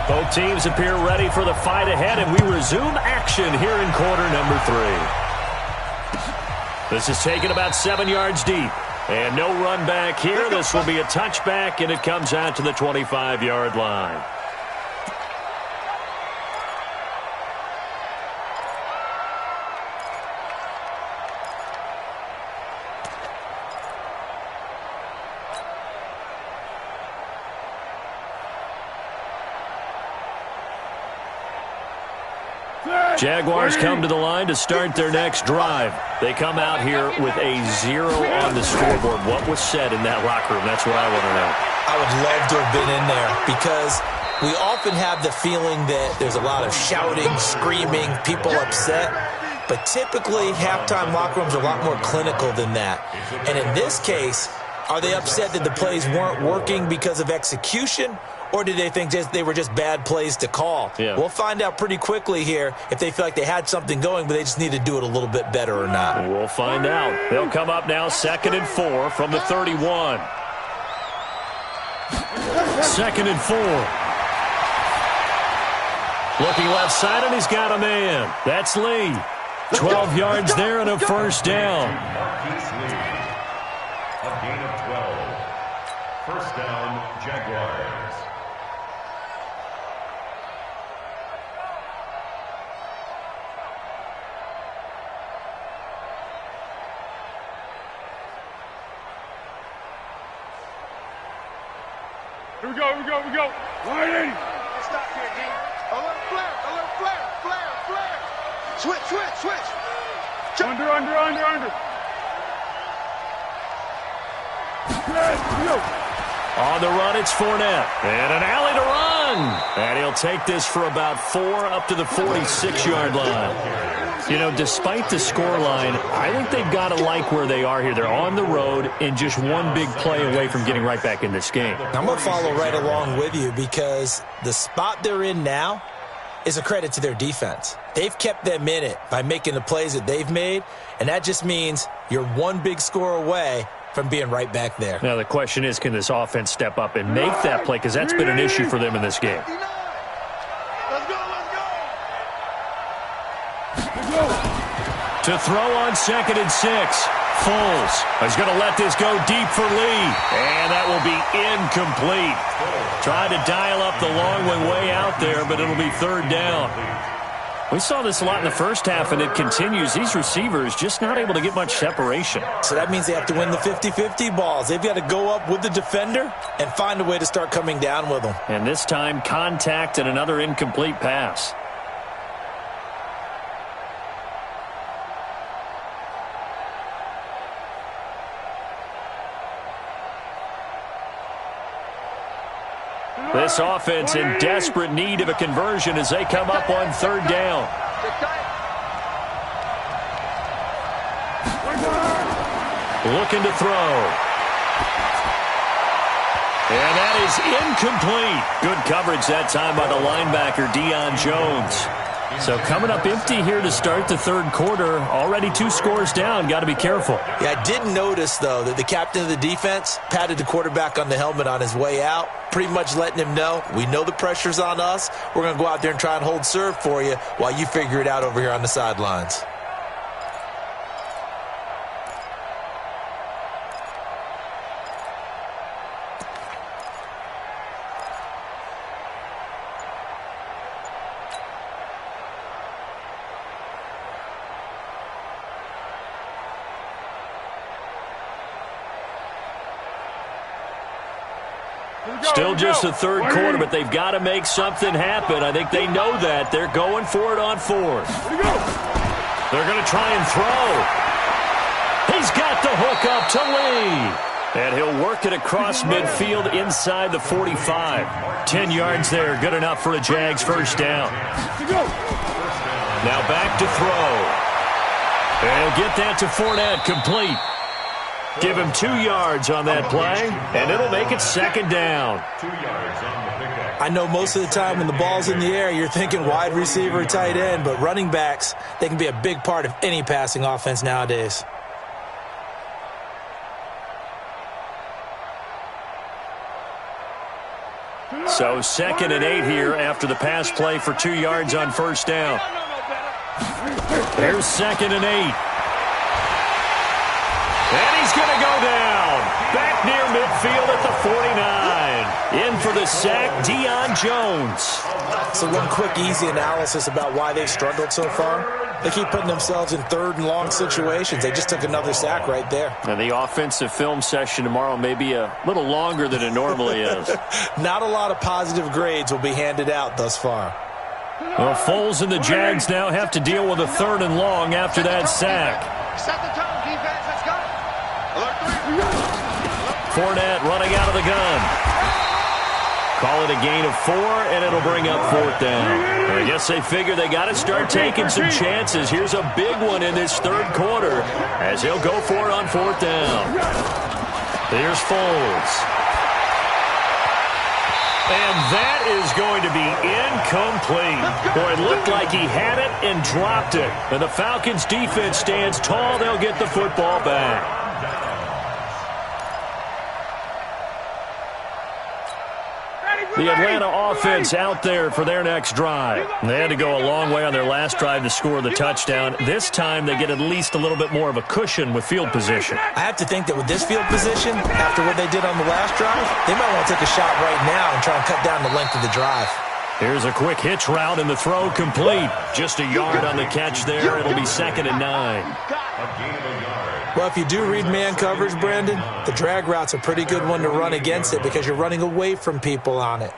Both teams appear ready for the fight ahead, and we resume action here in quarter number 3. This is taken about 7 yards deep. And no run back here. This will be a touchback, and it comes out to the 25-yard line. Jaguars come to the line to start their next drive. They come out here with a 0 on the scoreboard. What was said in that locker room? That's what I want to know. I would love to have been in there, because we often have the feeling that there's a lot of shouting, screaming, people upset. But typically, halftime locker rooms are a lot more clinical than that. And in this case, are they upset that the plays weren't working because of execution? Or did they think they were just bad plays to call? Yeah. We'll find out pretty quickly here if they feel like they had something going, but they just need to do it a little bit better or not. We'll find out. They'll come up now 2nd and 4 from the 31. 2nd and 4. Looking left side, and he's got a man. That's Lee. 12 yards there and a first down. A gain of 12. First down, Jaguars. Here we go. Right in. Stop here, D. A little flare. Switch. Under. On the run, it's Fournette. And an alley to run. And he'll take this for about 4 up to the 46-yard line. You know, despite the scoreline, I think they've got to like where they are here. They're on the road and just one big play away from getting right back in this game. I'm going to follow right along with you because the spot they're in now is a credit to their defense. They've kept them in it by making the plays that they've made, and that just means you're one big score away from being right back there. Now, the question is, can this offense step up and make that play? Because that's been an issue for them in this game. Let's go, let's go. To throw on 2nd and 6. Foles is going to let this go deep for Lee. And that will be incomplete. Tried to dial up the long one way out there, but it'll be 3rd down. We saw this a lot in the first half, and it continues. These receivers just not able to get much separation. So that means they have to win the 50-50 balls. They've got to go up with the defender and find a way to start coming down with them. And this time, contact and another incomplete pass. This offense in desperate need of a conversion as they come up on 3rd down. Looking to throw. And that is incomplete. Good coverage that time by the linebacker, Deion Jones. So coming up empty here to start the 3rd quarter. Already 2 scores down. Got to be careful. Yeah, I did notice, though, that the captain of the defense patted the quarterback on the helmet on his way out, pretty much letting him know, we know the pressure's on us. We're going to go out there and try and hold serve for you while you figure it out over here on the sidelines. Still just the 3rd quarter, but they've got to make something happen. I think they know that. They're going for it on 4th. They're going to try and throw. He's got the hook up to Lee. And he'll work it across midfield inside the 45. 10 yards there, good enough for a Jags 1st down. Now back to throw. And he'll get that to Fournette, complete. Give him 2 yards on that play, and it'll make it 2nd down. 2 yards on the pickup. I know most of the time when the ball's in the air, you're thinking wide receiver, tight end, but running backs, they can be a big part of any passing offense nowadays. So 2nd and 8 here after the pass play for 2 yards on 1st down. Here's 2nd and 8. And he's going to go down. Back near midfield at the 49. In for the sack, Deion Jones. So one quick, easy analysis about why they've struggled so far. They keep putting themselves in 3rd and long situations. They just took another sack right there. And the offensive film session tomorrow may be a little longer than it normally is. Not a lot of positive grades will be handed out thus far. Well, Foles and the Jags now have to deal with a 3rd and long after that sack. Set the tone, defense. Let's go. Fournette running out of the gun. Call it a gain of 4, and it'll bring up 4th down. I guess they figure they got to start taking some chances. Here's a big one in this 3rd quarter as he'll go for it on 4th down. Here's Foles. And that is going to be incomplete. Boy, it looked like he had it and dropped it. And the Falcons defense stands tall. They'll get the football back. The Atlanta offense out there for their next drive. They had to go a long way on their last drive to score the touchdown. This time they get at least a little bit more of a cushion with field position. I have to think that with this field position, after what they did on the last drive, they might want to take a shot right now and try and cut down the length of the drive. Here's a quick hitch route and the throw complete. Just a yard on the catch there. It'll be 2nd and 9. Well, if you do read man coverage, Brandon, the drag route's a pretty good one to run against it because you're running away from people on it.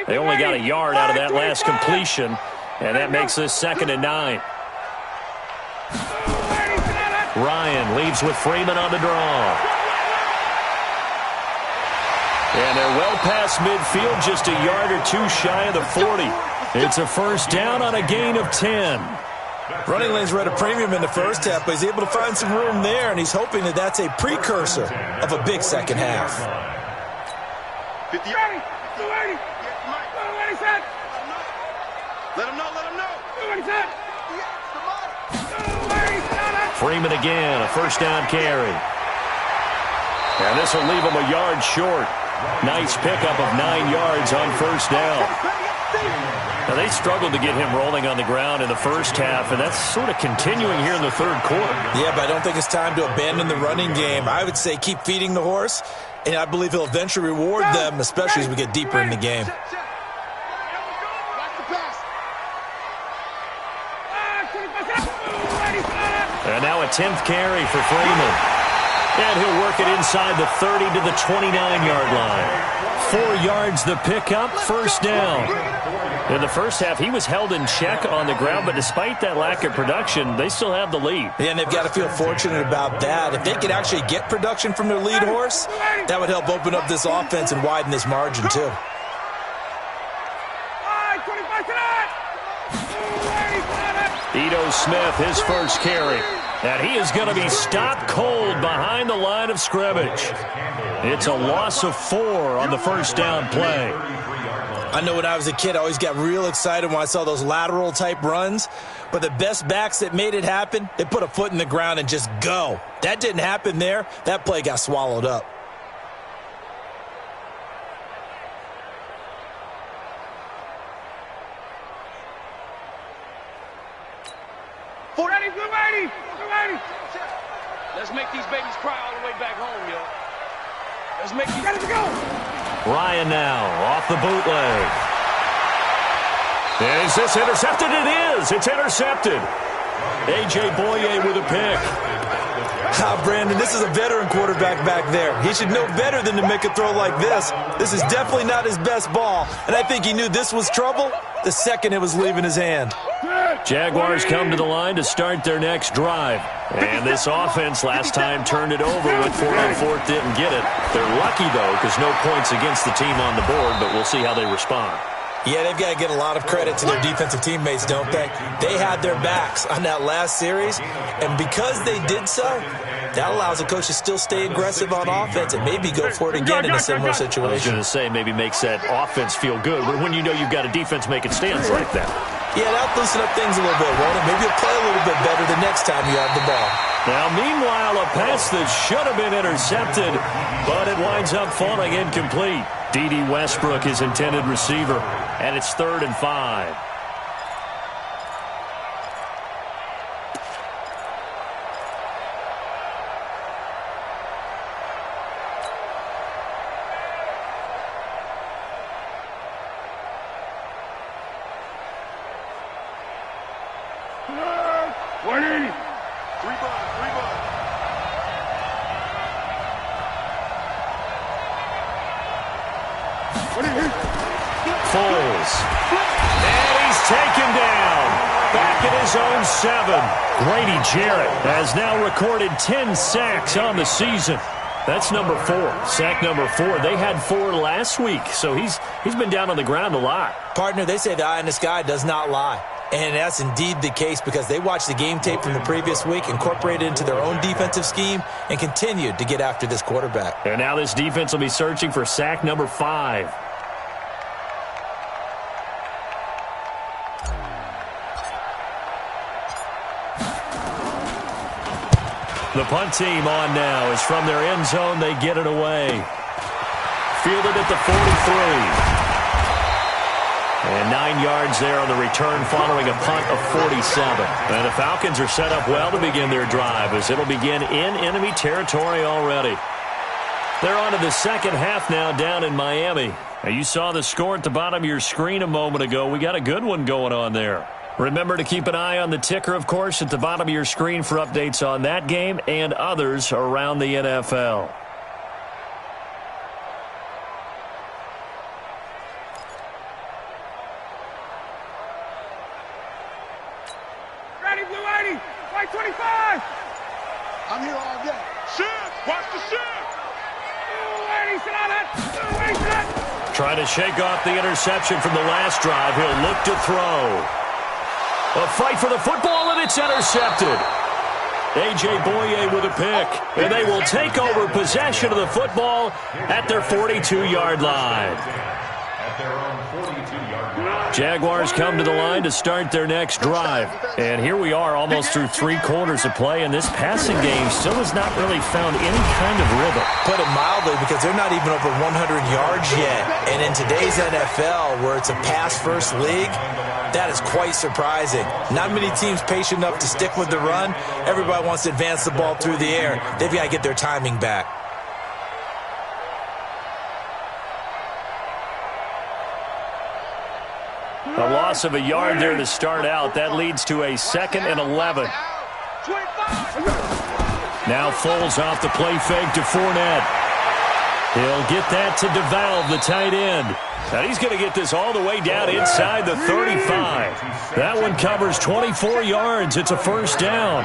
They only got a yard out of that last completion, and that makes this 2nd and 9. Ryan leaves with Freeman on the draw. And they're well past midfield, just a yard or two shy of the 40. It's a first down on a gain of 10. Running lanes were at a premium in the first half, but he's able to find some room there, and he's hoping that that's a precursor of a big second half. 50. Let him know. Freeman again, a first down carry. And this will leave him a yard short. Nice pickup of 9 yards on first down. Now, they struggled to get him rolling on the ground in the first half, and that's sort of continuing here in the third quarter. Yeah, but I don't think it's time to abandon the running game. I would say keep feeding the horse, and I believe he'll eventually reward them, especially as we get deeper in the game. And now a 10th carry for Freeman. And he'll work it inside the 30 to the 29-yard line. 4 yards the pickup, first down. In the first half, he was held in check on the ground, but despite that lack of production, they still have the lead. Yeah, and they've got to feel fortunate about that. If they could actually get production from their lead horse, that would help open up this offense and widen this margin, too. Ito Smith, his first carry. And he is going to be stopped cold behind the line of scrimmage. It's a loss of 4 on the first down play. I know when I was a kid, I always got real excited when I saw those lateral-type runs. But the best backs that made it happen, they put a foot in the ground and just go. That didn't happen there. That play got swallowed up. Let's make these babies cry all the way back home, yo. Let's make you ready to go. Ryan now off the bootleg. Is this intercepted? It is. It's intercepted. A.J. Boye with a pick. Brandon, this is a veteran quarterback back there. He should know better than to make a throw like this. This is definitely not his best ball, and I think he knew this was trouble the second it was leaving his hand. Jaguars come to the line to start their next drive. And this offense last time turned it over, went 4 on 4th, didn't get it. They're lucky, though, because no points against the team on the board, but we'll see how they respond. Yeah, they've got to get a lot of credit to their defensive teammates, don't they? They had their backs on that last series, and because they did so, that allows the coach to still stay aggressive on offense and maybe go for it again in a similar situation. I was going to say maybe makes that offense feel good, but when you know you've got a defense making stands like that. Yeah, that'll loosen up things a little bit, won't it? Maybe you'll play a little bit better the next time you have the ball. Now, meanwhile, a pass that should have been intercepted, but it winds up falling incomplete. D.D. Westbrook, his intended receiver, and it's 3rd and 5. Grady Jarrett has now recorded 10 sacks on the season. That's number 4. Sack number 4. They had 4 last week, so he's been down on the ground a lot. Partner, they say the eye in the sky does not lie. And that's indeed the case because they watched the game tape from the previous week, incorporated it into their own defensive scheme, and continued to get after this quarterback. And now this defense will be searching for sack number 5. The punt team on now is from their end zone. They get it away. Fielded at the 43. And 9 yards there on the return following a punt of 47. And the Falcons are set up well to begin their drive as it'll begin in enemy territory already. They're on to the second half now down in Miami. Now, you saw the score at the bottom of your screen a moment ago. We got a good one going on there. Remember to keep an eye on the ticker, of course, at the bottom of your screen for updates on that game and others around the NFL. Trying to shake off the interception from the last drive. He'll look to throw. A fight for the football, and it's intercepted. A.J. Boye with a pick. And they will take over possession of the football at their 42-yard line. Jaguars come to the line to start their next drive. And here we are almost through 3 quarters of play, and this passing game still has not really found any kind of rhythm. Put it mildly, because they're not even over 100 yards yet. And in today's NFL, where it's a pass-first league, that is quite surprising. Not many teams patient enough to stick with the run. Everybody wants to advance the ball through the air. They've got to get their timing back. A loss of a yard there to start out. That leads to a 2nd and 11. Now Foles off the play fake to Fournette. He'll get that to DeValve, the tight end. Now he's going to get this all the way down inside the 35. That one covers 24 yards. It's a first down.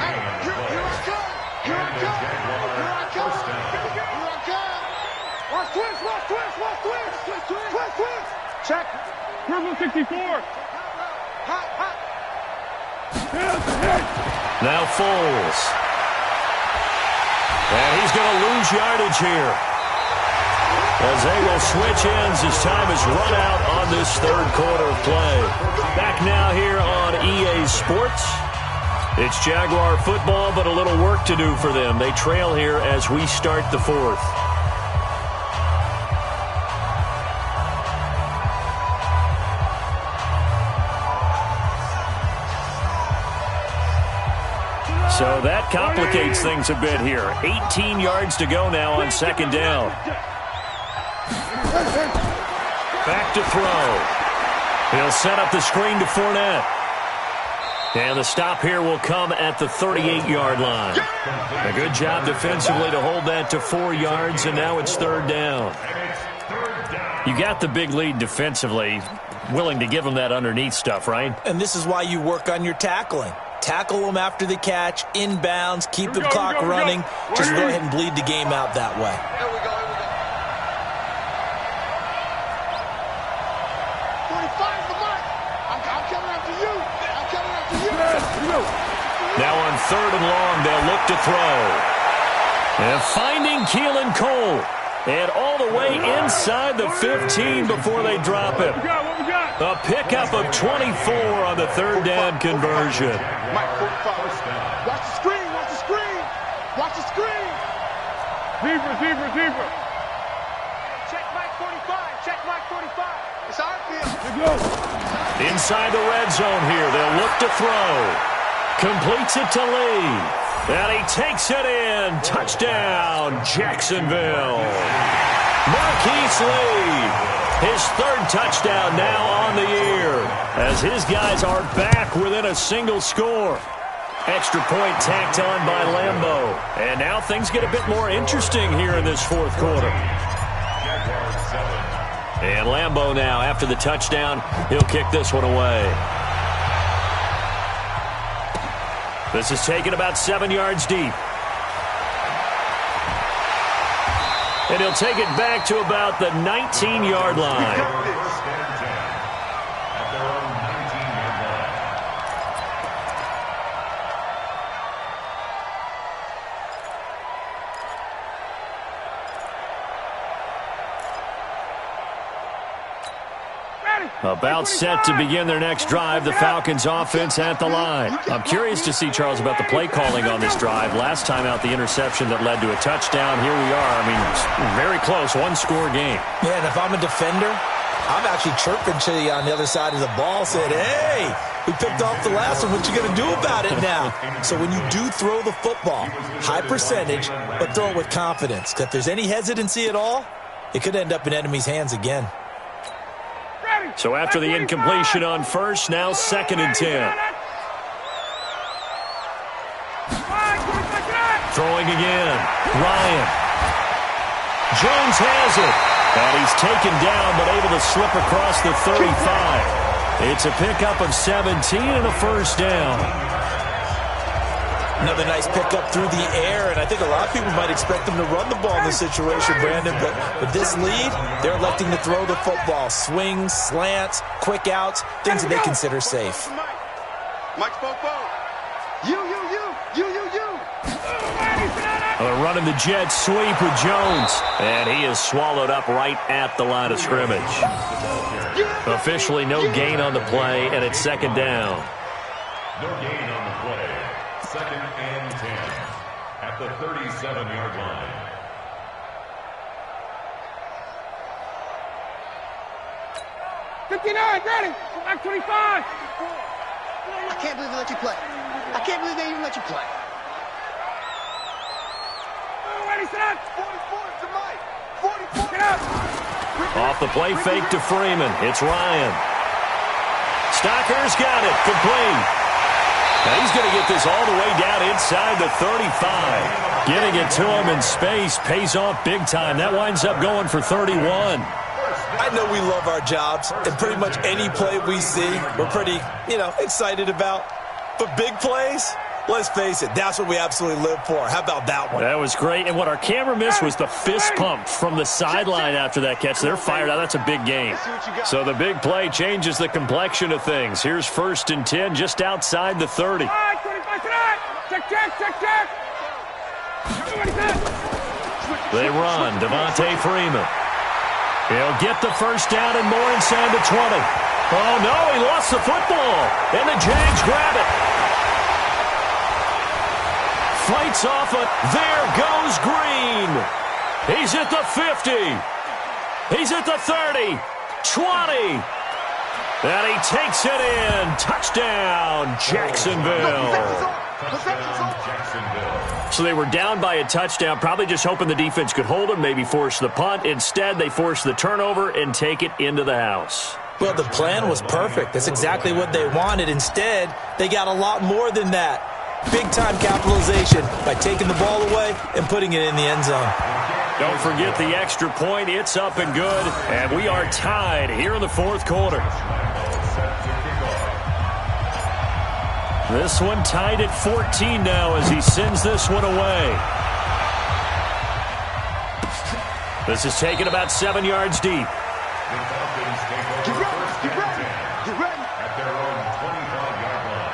Check. Purple 64. Now Foles. And he's going to lose yardage here, as they will switch ends as time is run out on this 3rd quarter of play. Back now here on EA Sports. It's Jaguar football, but a little work to do for them. They trail here as we start the 4th. So that complicates things a bit here. 18 yards to go now on 2nd down. Back to throw. He'll set up the screen to Fournette. And the stop here will come at the 38-yard line. A good job defensively to hold that to 4 yards, and now it's 3rd down. You got the big lead defensively. Willing to give them that underneath stuff, right? And this is why you work on your tackling. Tackle them after the catch, inbounds, keep the clock running. Just go ahead and bleed the game out that way. Here we go. 45's the mark. I'm coming after you. I'm coming after you. Now on 3rd and long, they'll look to throw. And finding Keelan Cole. And all the way inside the 15 before they drop it. A pickup of 24 on the 3rd down conversion. Mike, 45. Watch the screen. Watch the screen. Watch the screen. Zebra. Check Mike 45. Check Mike 45. It's our field. Inside the red zone here. They'll look to throw. Completes it to Lee. And he takes it in. Touchdown, Jacksonville. Marquise Lee. His 3rd touchdown now on the year, as his guys are back within a single score. Extra point tacked on by Lambeau. And now things get a bit more interesting here in this 4th quarter. And Lambeau now, after the touchdown, he'll kick this one away. This is taken about 7 yards deep. And he'll take it back to about the 19-yard line. About set to begin their next drive, the Falcons offense at the line. I'm curious to see, Charles, about the play calling on this drive. Last time out, the interception that led to a touchdown. Here we are. I mean, very close, 1-score game. Yeah, and if I'm a defender, I'm actually chirping to you on the other side of the ball, saying, hey, we picked off the last one. What you going to do about it now? So when you do throw the football, high percentage, but throw it with confidence. Because if there's any hesitancy at all, it could end up in enemy's hands again. So after the incompletion on 1st, now 2nd and 10. Throwing again. Ryan. Jones has it. And he's taken down, but able to slip across the 35. It's a pickup of 17 and a first down. Another nice pickup through the air, and I think a lot of people might expect them to run the ball in this situation, Brandon, but with this lead, they're electing to throw the football. Swings, slants, quick outs, things that they consider safe. Mike spoke both. You. They're running the jet sweep with Jones, and he is swallowed up right at the line of scrimmage. Officially no gain on the play, and it's second down. No gain on the play. 2nd and 10 at the 37-yard line. Ready. Back 25. I can't believe they let you play. I can't believe they even let you play. Ready, sit up. 44 to Mike. 44. Get up. Off the play fake to Freeman. It's Ryan. Stocker's got it. Complete. Now he's going to get this all the way down inside the 35. Getting it to him in space pays off big time. That winds up going for 31. I know we love our jobs, and pretty much any play we see, we're pretty, excited about. But big plays, let's face it, that's what we absolutely live for. How about that one? That was great. And what our camera missed was the fist pump from the sideline after that catch. They're fired out. That's a big game. So the big play changes the complexion of things. Here's 1st and 10 just outside the 30. 25 tonight. Check. They run. Devontae Freeman. He'll get the first down and more inside the 20. Oh, no, he lost the football. And the Jags grab it. Fights off it. There goes Green. He's at the 50. He's at the 30. 20. And he takes it in. Touchdown, Jacksonville. Touchdown, Jacksonville. So they were down by a touchdown, probably just hoping the defense could hold them, maybe force the punt. Instead, they force the turnover and take it into the house. Well, the plan was perfect. That's exactly what they wanted. Instead, they got a lot more than that. Big-time capitalization by taking the ball away and putting it in the end zone. Don't forget the extra point. It's up and good, and we are tied here in the 4th quarter. This one tied at 14 now as he sends this one away. This is taken about 7 yards deep. Get ready. At their own 25-yard line.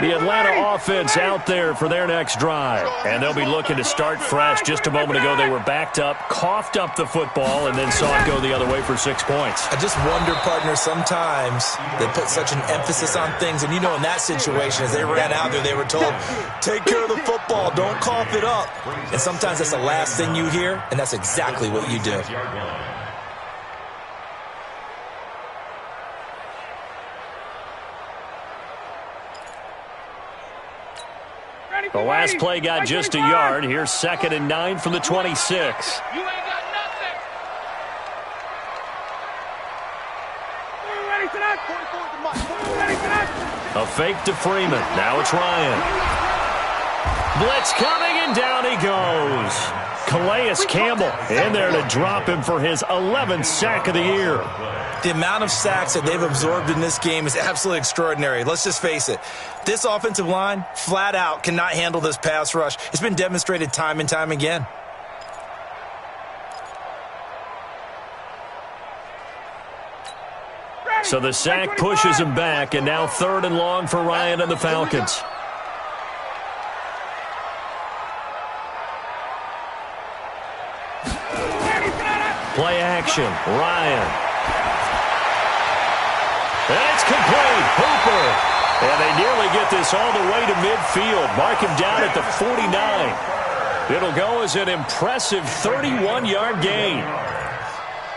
The Atlanta offense out there for their next drive. And they'll be looking to start fresh. Just a moment ago, they were backed up, coughed up the football, and then saw it go the other way for 6 points. I just wonder, partner, sometimes they put such an emphasis on things. And, in that situation, as they ran out there, they were told, take care of the football, don't cough it up. And sometimes that's the last thing you hear, and that's exactly what you do. The last play got just a yard. Here's 2nd and 9 from the 26. You ain't got nothing. Ready tonight. 44 to Mike. Ready tonight. A fake to Freeman. Now it's Ryan. Blitz coming, and down he goes. Calais Campbell in there to drop him for his 11th sack of the year. The amount of sacks that they've absorbed in this game is absolutely extraordinary. Let's just face it. This offensive line, flat out, cannot handle this pass rush. It's been demonstrated time and time again. So the sack pushes him back, and now 3rd and long for Ryan and the Falcons. Play action. Ryan. And it's complete. Hooper. And they nearly get this all the way to midfield. Mark him down at the 49. It'll go as an impressive 31-yard gain.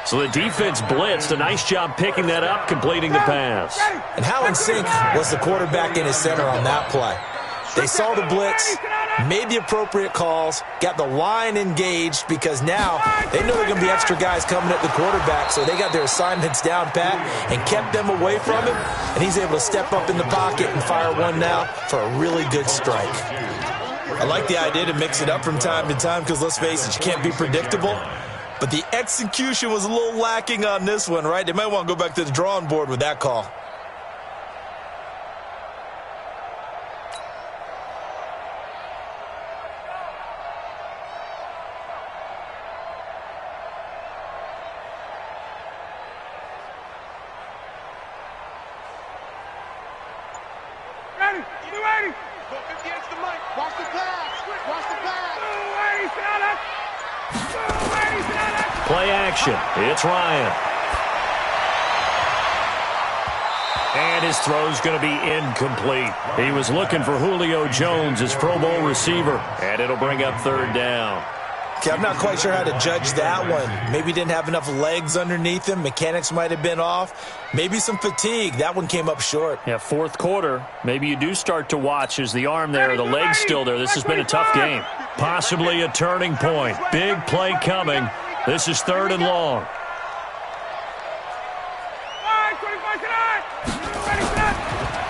So the defense blitzed. A nice job picking that up, completing the pass. And how in sync was the quarterback in his center on that play? They saw the blitz, made the appropriate calls, got the line engaged because now they know they're going to be extra guys coming at the quarterback, so they got their assignments down pat and kept them away from him, and he's able to step up in the pocket and fire one now for a really good strike. I like the idea to mix it up from time to time because, let's face it, you can't be predictable. But the execution was a little lacking on this one, right? They might want to go back to the drawing board with that call. Play action. It's Ryan. And his throw's going to be incomplete. He was looking for Julio Jones, his Pro Bowl receiver, and it'll bring up third down. Okay, I'm not quite sure how to judge that one. Maybe he didn't have enough legs underneath him. Mechanics might have been off. Maybe some fatigue. That one came up short. Yeah, fourth quarter. Maybe you do start to watch as the arm there, the leg's still there. This has been a tough game. Possibly a turning point. Big play coming. This is third and long.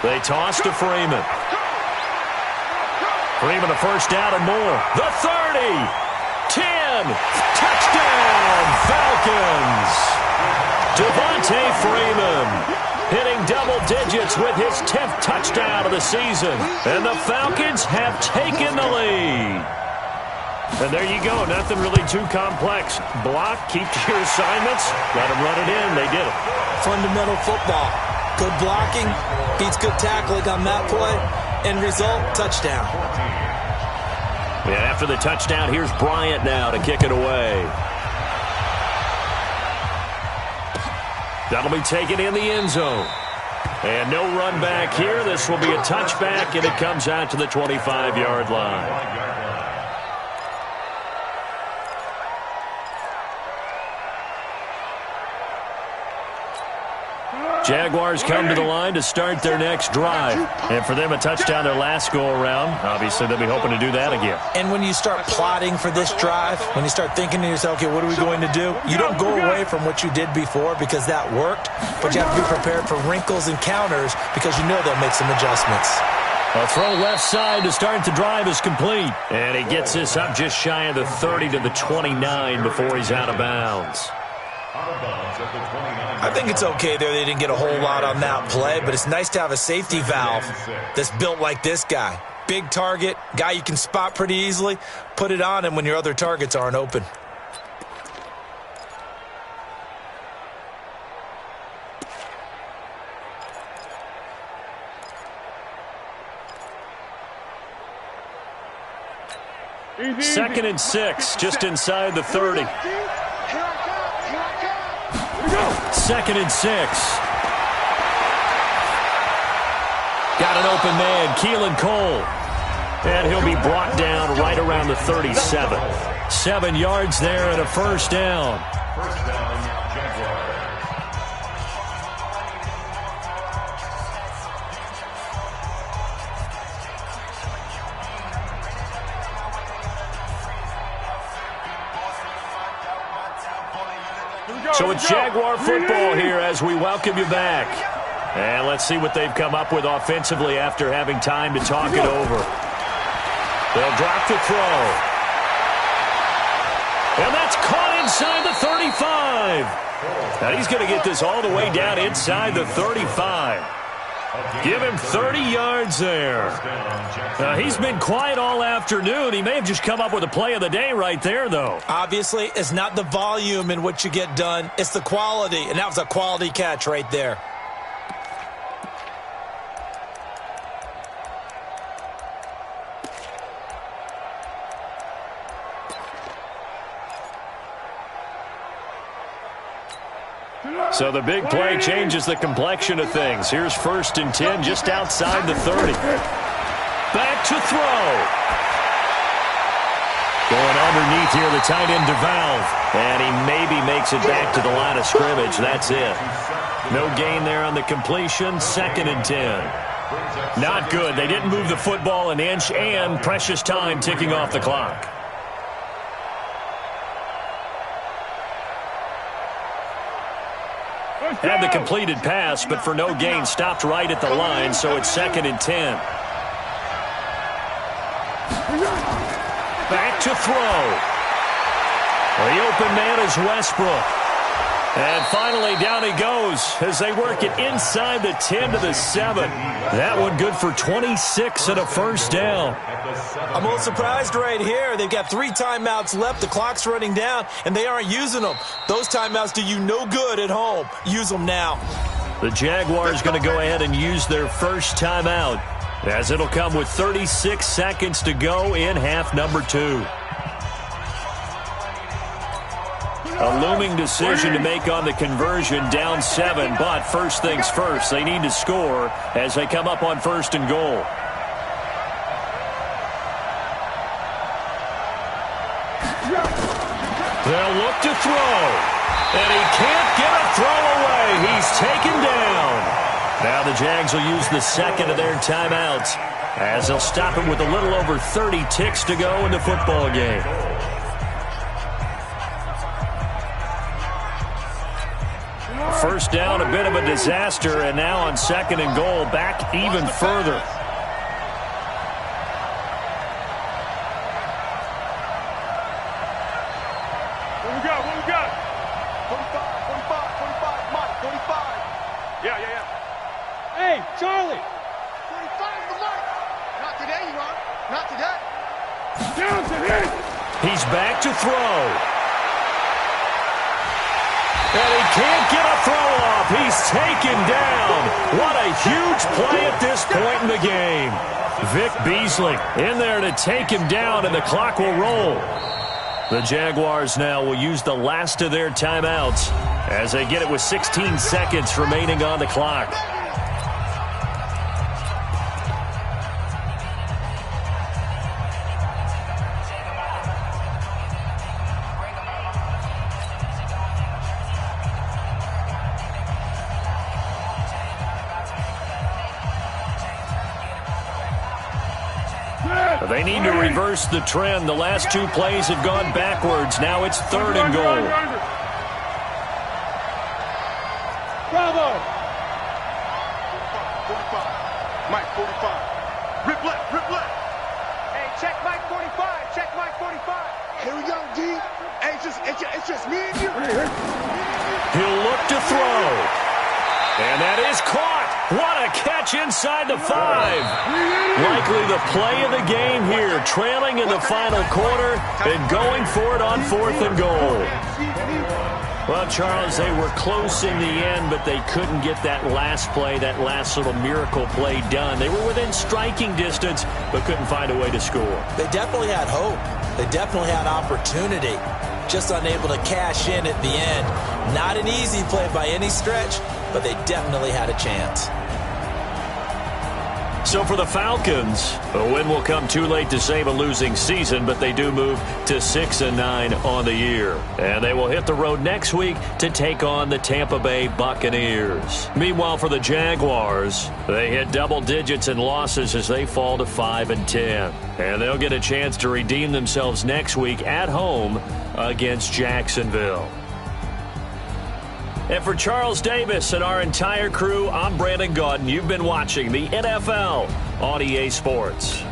They toss to Freeman. Freeman a first down and more. The 30. 10. Touchdown, Falcons. Devontae Freeman hitting double digits with his 10th touchdown of the season. And the Falcons have taken the lead. And there you go. Nothing really too complex. Block, keep to your assignments, let them run it in. They did it. Fundamental football. Good blocking beats good tackling on that play. End result, touchdown. And after the touchdown, here's Bryant now to kick it away. That'll be taken in the end zone. And no run back here. This will be a touchback, and it comes out to the 25-yard line. Jaguars come to the line to start their next drive. And for them, a touchdown their last go-around. Obviously, they'll be hoping to do that again. And when you start plotting for this drive, when you start thinking to yourself, okay, what are we going to do? You don't go away from what you did before because that worked, but you have to be prepared for wrinkles and counters because you know they'll make some adjustments. A throw left side to start the drive is complete. And he gets this up just shy of the 30 to the 29 before he's out of bounds. I think it's okay there. They didn't get a whole lot on that play, but it's nice to have a safety valve that's built like this guy. Big target, guy you can spot pretty easily. Put it on him when your other targets aren't open. Second and 6, just inside the 30. Second and 6. Got an open man, Keelan Cole. And he'll be brought down right around the 37. 7 yards there and a first down. First down, Jaguars. So it's Jaguar football here as we welcome you back. And let's see what they've come up with offensively after having time to talk it over. They'll drop the throw. And that's caught inside the 35. Now he's going to get this all the way down inside the 35. Give him 30 yards there. He's been quiet all afternoon. He may have just come up with a play of the day right there, though. Obviously, it's not the volume in which you get done. It's the quality, and that was a quality catch right there. So the big play changes the complexion of things. Here's first and 10 just outside the 30. Back to throw. Going underneath here, the tight end DeValve. And he maybe makes it back to the line of scrimmage. That's it. No gain there on the completion. Second and 10. Not good. They didn't move the football an inch, and precious time ticking off the clock. Had the completed pass, but for no gain, stopped right at the line, so it's second and 10. Back to throw. The open man is Westbrook. And finally, down he goes as they work it inside the 10 to the 7. That one good for 26 and a first down. I'm a little surprised right here. They've got 3 timeouts left. The clock's running down, and they aren't using them. Those timeouts do you no good at home. Use them now. The Jaguars going to go ahead and use their first timeout, as it'll come with 36 seconds to go in half number 2. A looming decision to make on the conversion, down 7, but first things first, they need to score as they come up on first and goal. They'll look to throw, and he can't get a throw away. He's taken down. Now the Jags will use the second of their timeouts as they'll stop him with a little over 30 ticks to go in the football game. First down, a bit of a disaster, and now on second and goal, back even further. What we got? What we got? 45, Mike, 45. Yeah. Hey, Charlie. 45 for Mike. Not today, you are. Not today. Down to him. He's back to throw. And he can't get a throw off. He's taken down. What a huge play at this point in the game. Vic Beasley in there to take him down, and the clock will roll. The Jaguars now will use the last of their timeouts as they get it with 16 seconds remaining on the clock. They need to reverse the trend. The last 2 plays have gone backwards. Now it's third and goal. Bravo. 45. Mike, 45. Rip left. Hey, check Mike 45. Check Mike 45. Here we go, D. Hey, it's just me and you. He'll look to throw. And that is caught. What a catch inside the 5. Likely the play of the game here, trailing in the final quarter and going for it on fourth and goal. Well, Charles, they were close in the end, but they couldn't get that last play, that last little miracle play done. They were within striking distance, but couldn't find a way to score. They definitely had hope. They definitely had opportunity. Just unable to cash in at the end. Not an easy play by any stretch, but they definitely had a chance. So for the Falcons, a win will come too late to save a losing season, but they do move to 6-9 on the year. And they will hit the road next week to take on the Tampa Bay Buccaneers. Meanwhile, for the Jaguars, they hit double digits in losses as they fall to 5-10. And they'll get a chance to redeem themselves next week at home against Jacksonville. And for Charles Davis and our entire crew, I'm Brandon Gaudin. You've been watching the NFL on EA Sports.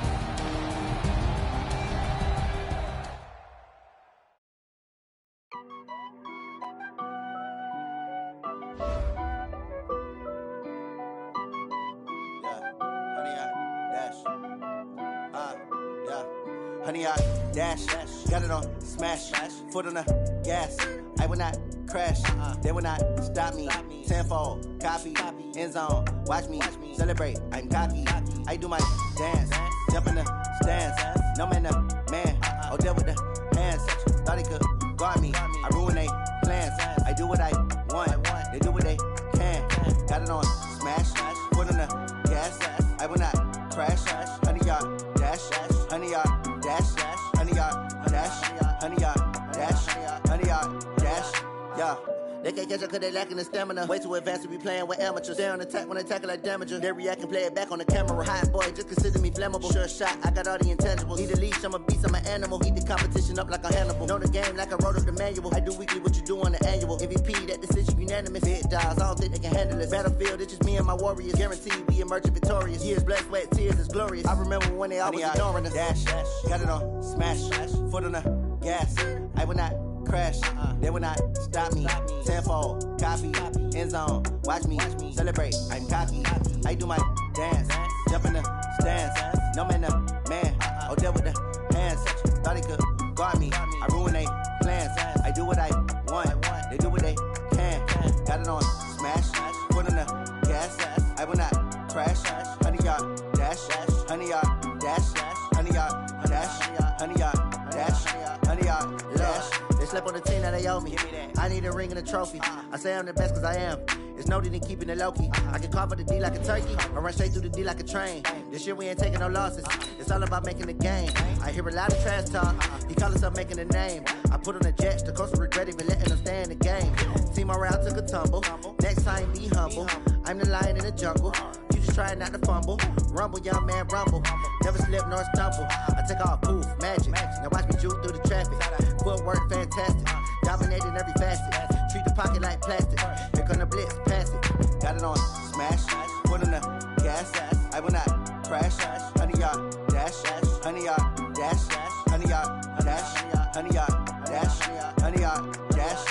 Honey, I dash, got it on smash, foot on the gas. I will not crash, they will not stop me. Tenfold, copy, end zone, watch me celebrate. I'm cocky, I do my dance, jump in the stands. No man, man, oh there with the hands. Thought he could guard me, I ruin they plans. I do what I want, they do what they can. Got it on smash, foot on the gas. I will not crash, honey, y'all dash, honey, y'all dash, honey, y'all dash, honey, y'all dash, honey, y'all dash, yeah. They can't catch up cause they lacking the stamina. Way too advanced to be playing with amateurs. Stay on attack when they tackle like damager. They react and play it back on the camera. Hot boy, just consider me flammable. Sure shot, I got all the intangibles. Need a leash, I'm a beast, I'm an animal. Heat the competition up like a Hannibal. Know the game like I wrote up the manual. I do weekly what you do on the annual. MVP, that decision unanimous. unanimous. Big dogs, I don't think they can handle us. Battlefield, it's just me and my warriors. Guaranteed we emerge victorious. Years, blood, sweat, tears is glorious. I remember when they always ignoring us. Dash, got it on, smash, foot on the gas. I will not crash, they will not stop me. Tenfold, copy, end zone, watch me celebrate. I'm cocky, I do my dance, jump in the stands. No man, man, oh, deal with the hands. Thought he could guard me, I ruin they plans. I do what I want, they do what they can. Got it on, smash, foot on the gas. I will not crash, 100-yard dash, 100-yard dash, 100-yard dash, 100-yard dash, 100-yard dash. They slept on the team that they owe me. I need a ring and a trophy. I say I'm the best cause I am. It's noted in keeping it low-key. I can carve up the D like a turkey, or run straight through the D like a train. This year we ain't taking no losses. It's all about making the game. I hear a lot of trash talk. He call himself making a name. I put on the Jets, the coach will regret even letting them stay in the game. Team morale took a tumble. Next time be humble. I'm the lion in the jungle. You just try not to fumble. Rumble, young man, rumble. Never slip nor stumble. I take off, poof, magic. Now watch me juke through the traffic. Footwork fantastic. Dominating every facet. Treat the pocket like plastic. Here come the blitz, pass it. Got it on, smash. Foot on the gas. I will not crash. 100-yard dash. 100-yard dash. 100-yard dash. 100-yard dash. 100-yard dash.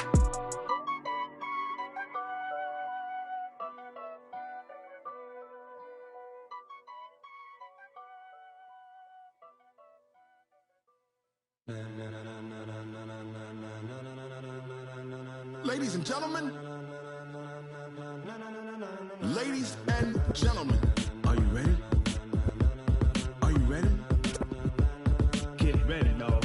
Ladies and gentlemen, ladies and gentlemen, are you ready? Are you ready? Get ready, dog.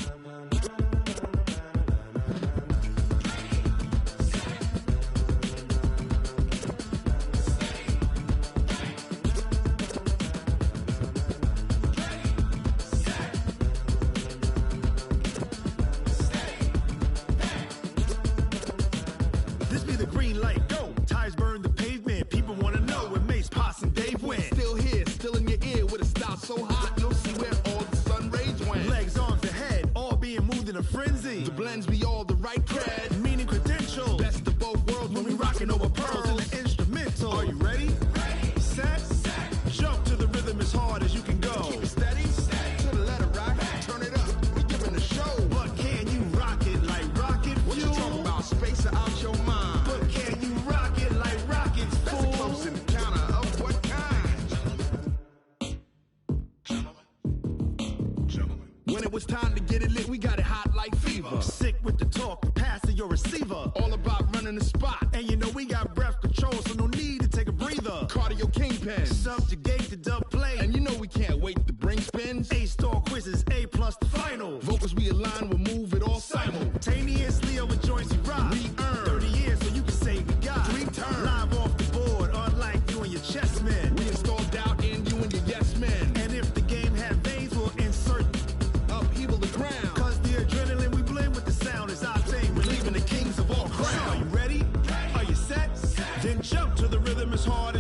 This be the green light, go. Tires burn the pavement. People want to know where Mace, Poss, and Dave went. Still here, still in your ear with a style so hot, you'll see where all the sun rays went. Legs, arms, and head, all being moved in a frenzy. The blends be all the right cred, meaning credentials. Best of both worlds when we rockin' over pearls in the instrumental. Are you ready? Set, jump to the rhythm as hard as you can go. Keep it steady, to the letter rock, turn it up, we giving a show. But can you rock it like rocket fuel? What you talking about, space or out your mind? But can you rock it like rockets, fool? That's a close encounter of what kind? Gentlemen. When it was time to get it lit, we got it hot like fever. Sick with the talk, passing your receiver. All about running the spot. And you know we got breath control, so no need to take a breather. Cardio kingpin, subjugate the dub play. And you know we can't wait to bring spins. A-star quizzes, A+ the final. Vocals we align, we'll move it all simultaneously over joints we rock. We earn 30 years, so you can say we got 3 turns. Live off the board, unlike you and your chess men. We install doubt in you and your yes men. And if the game had veins, we'll insert upheaval the ground. Cause the adrenaline we blend with the sound is our thing. We're leaving the kings of all crowns. So are you ready? Are you set? Then jump to the rhythm as hard as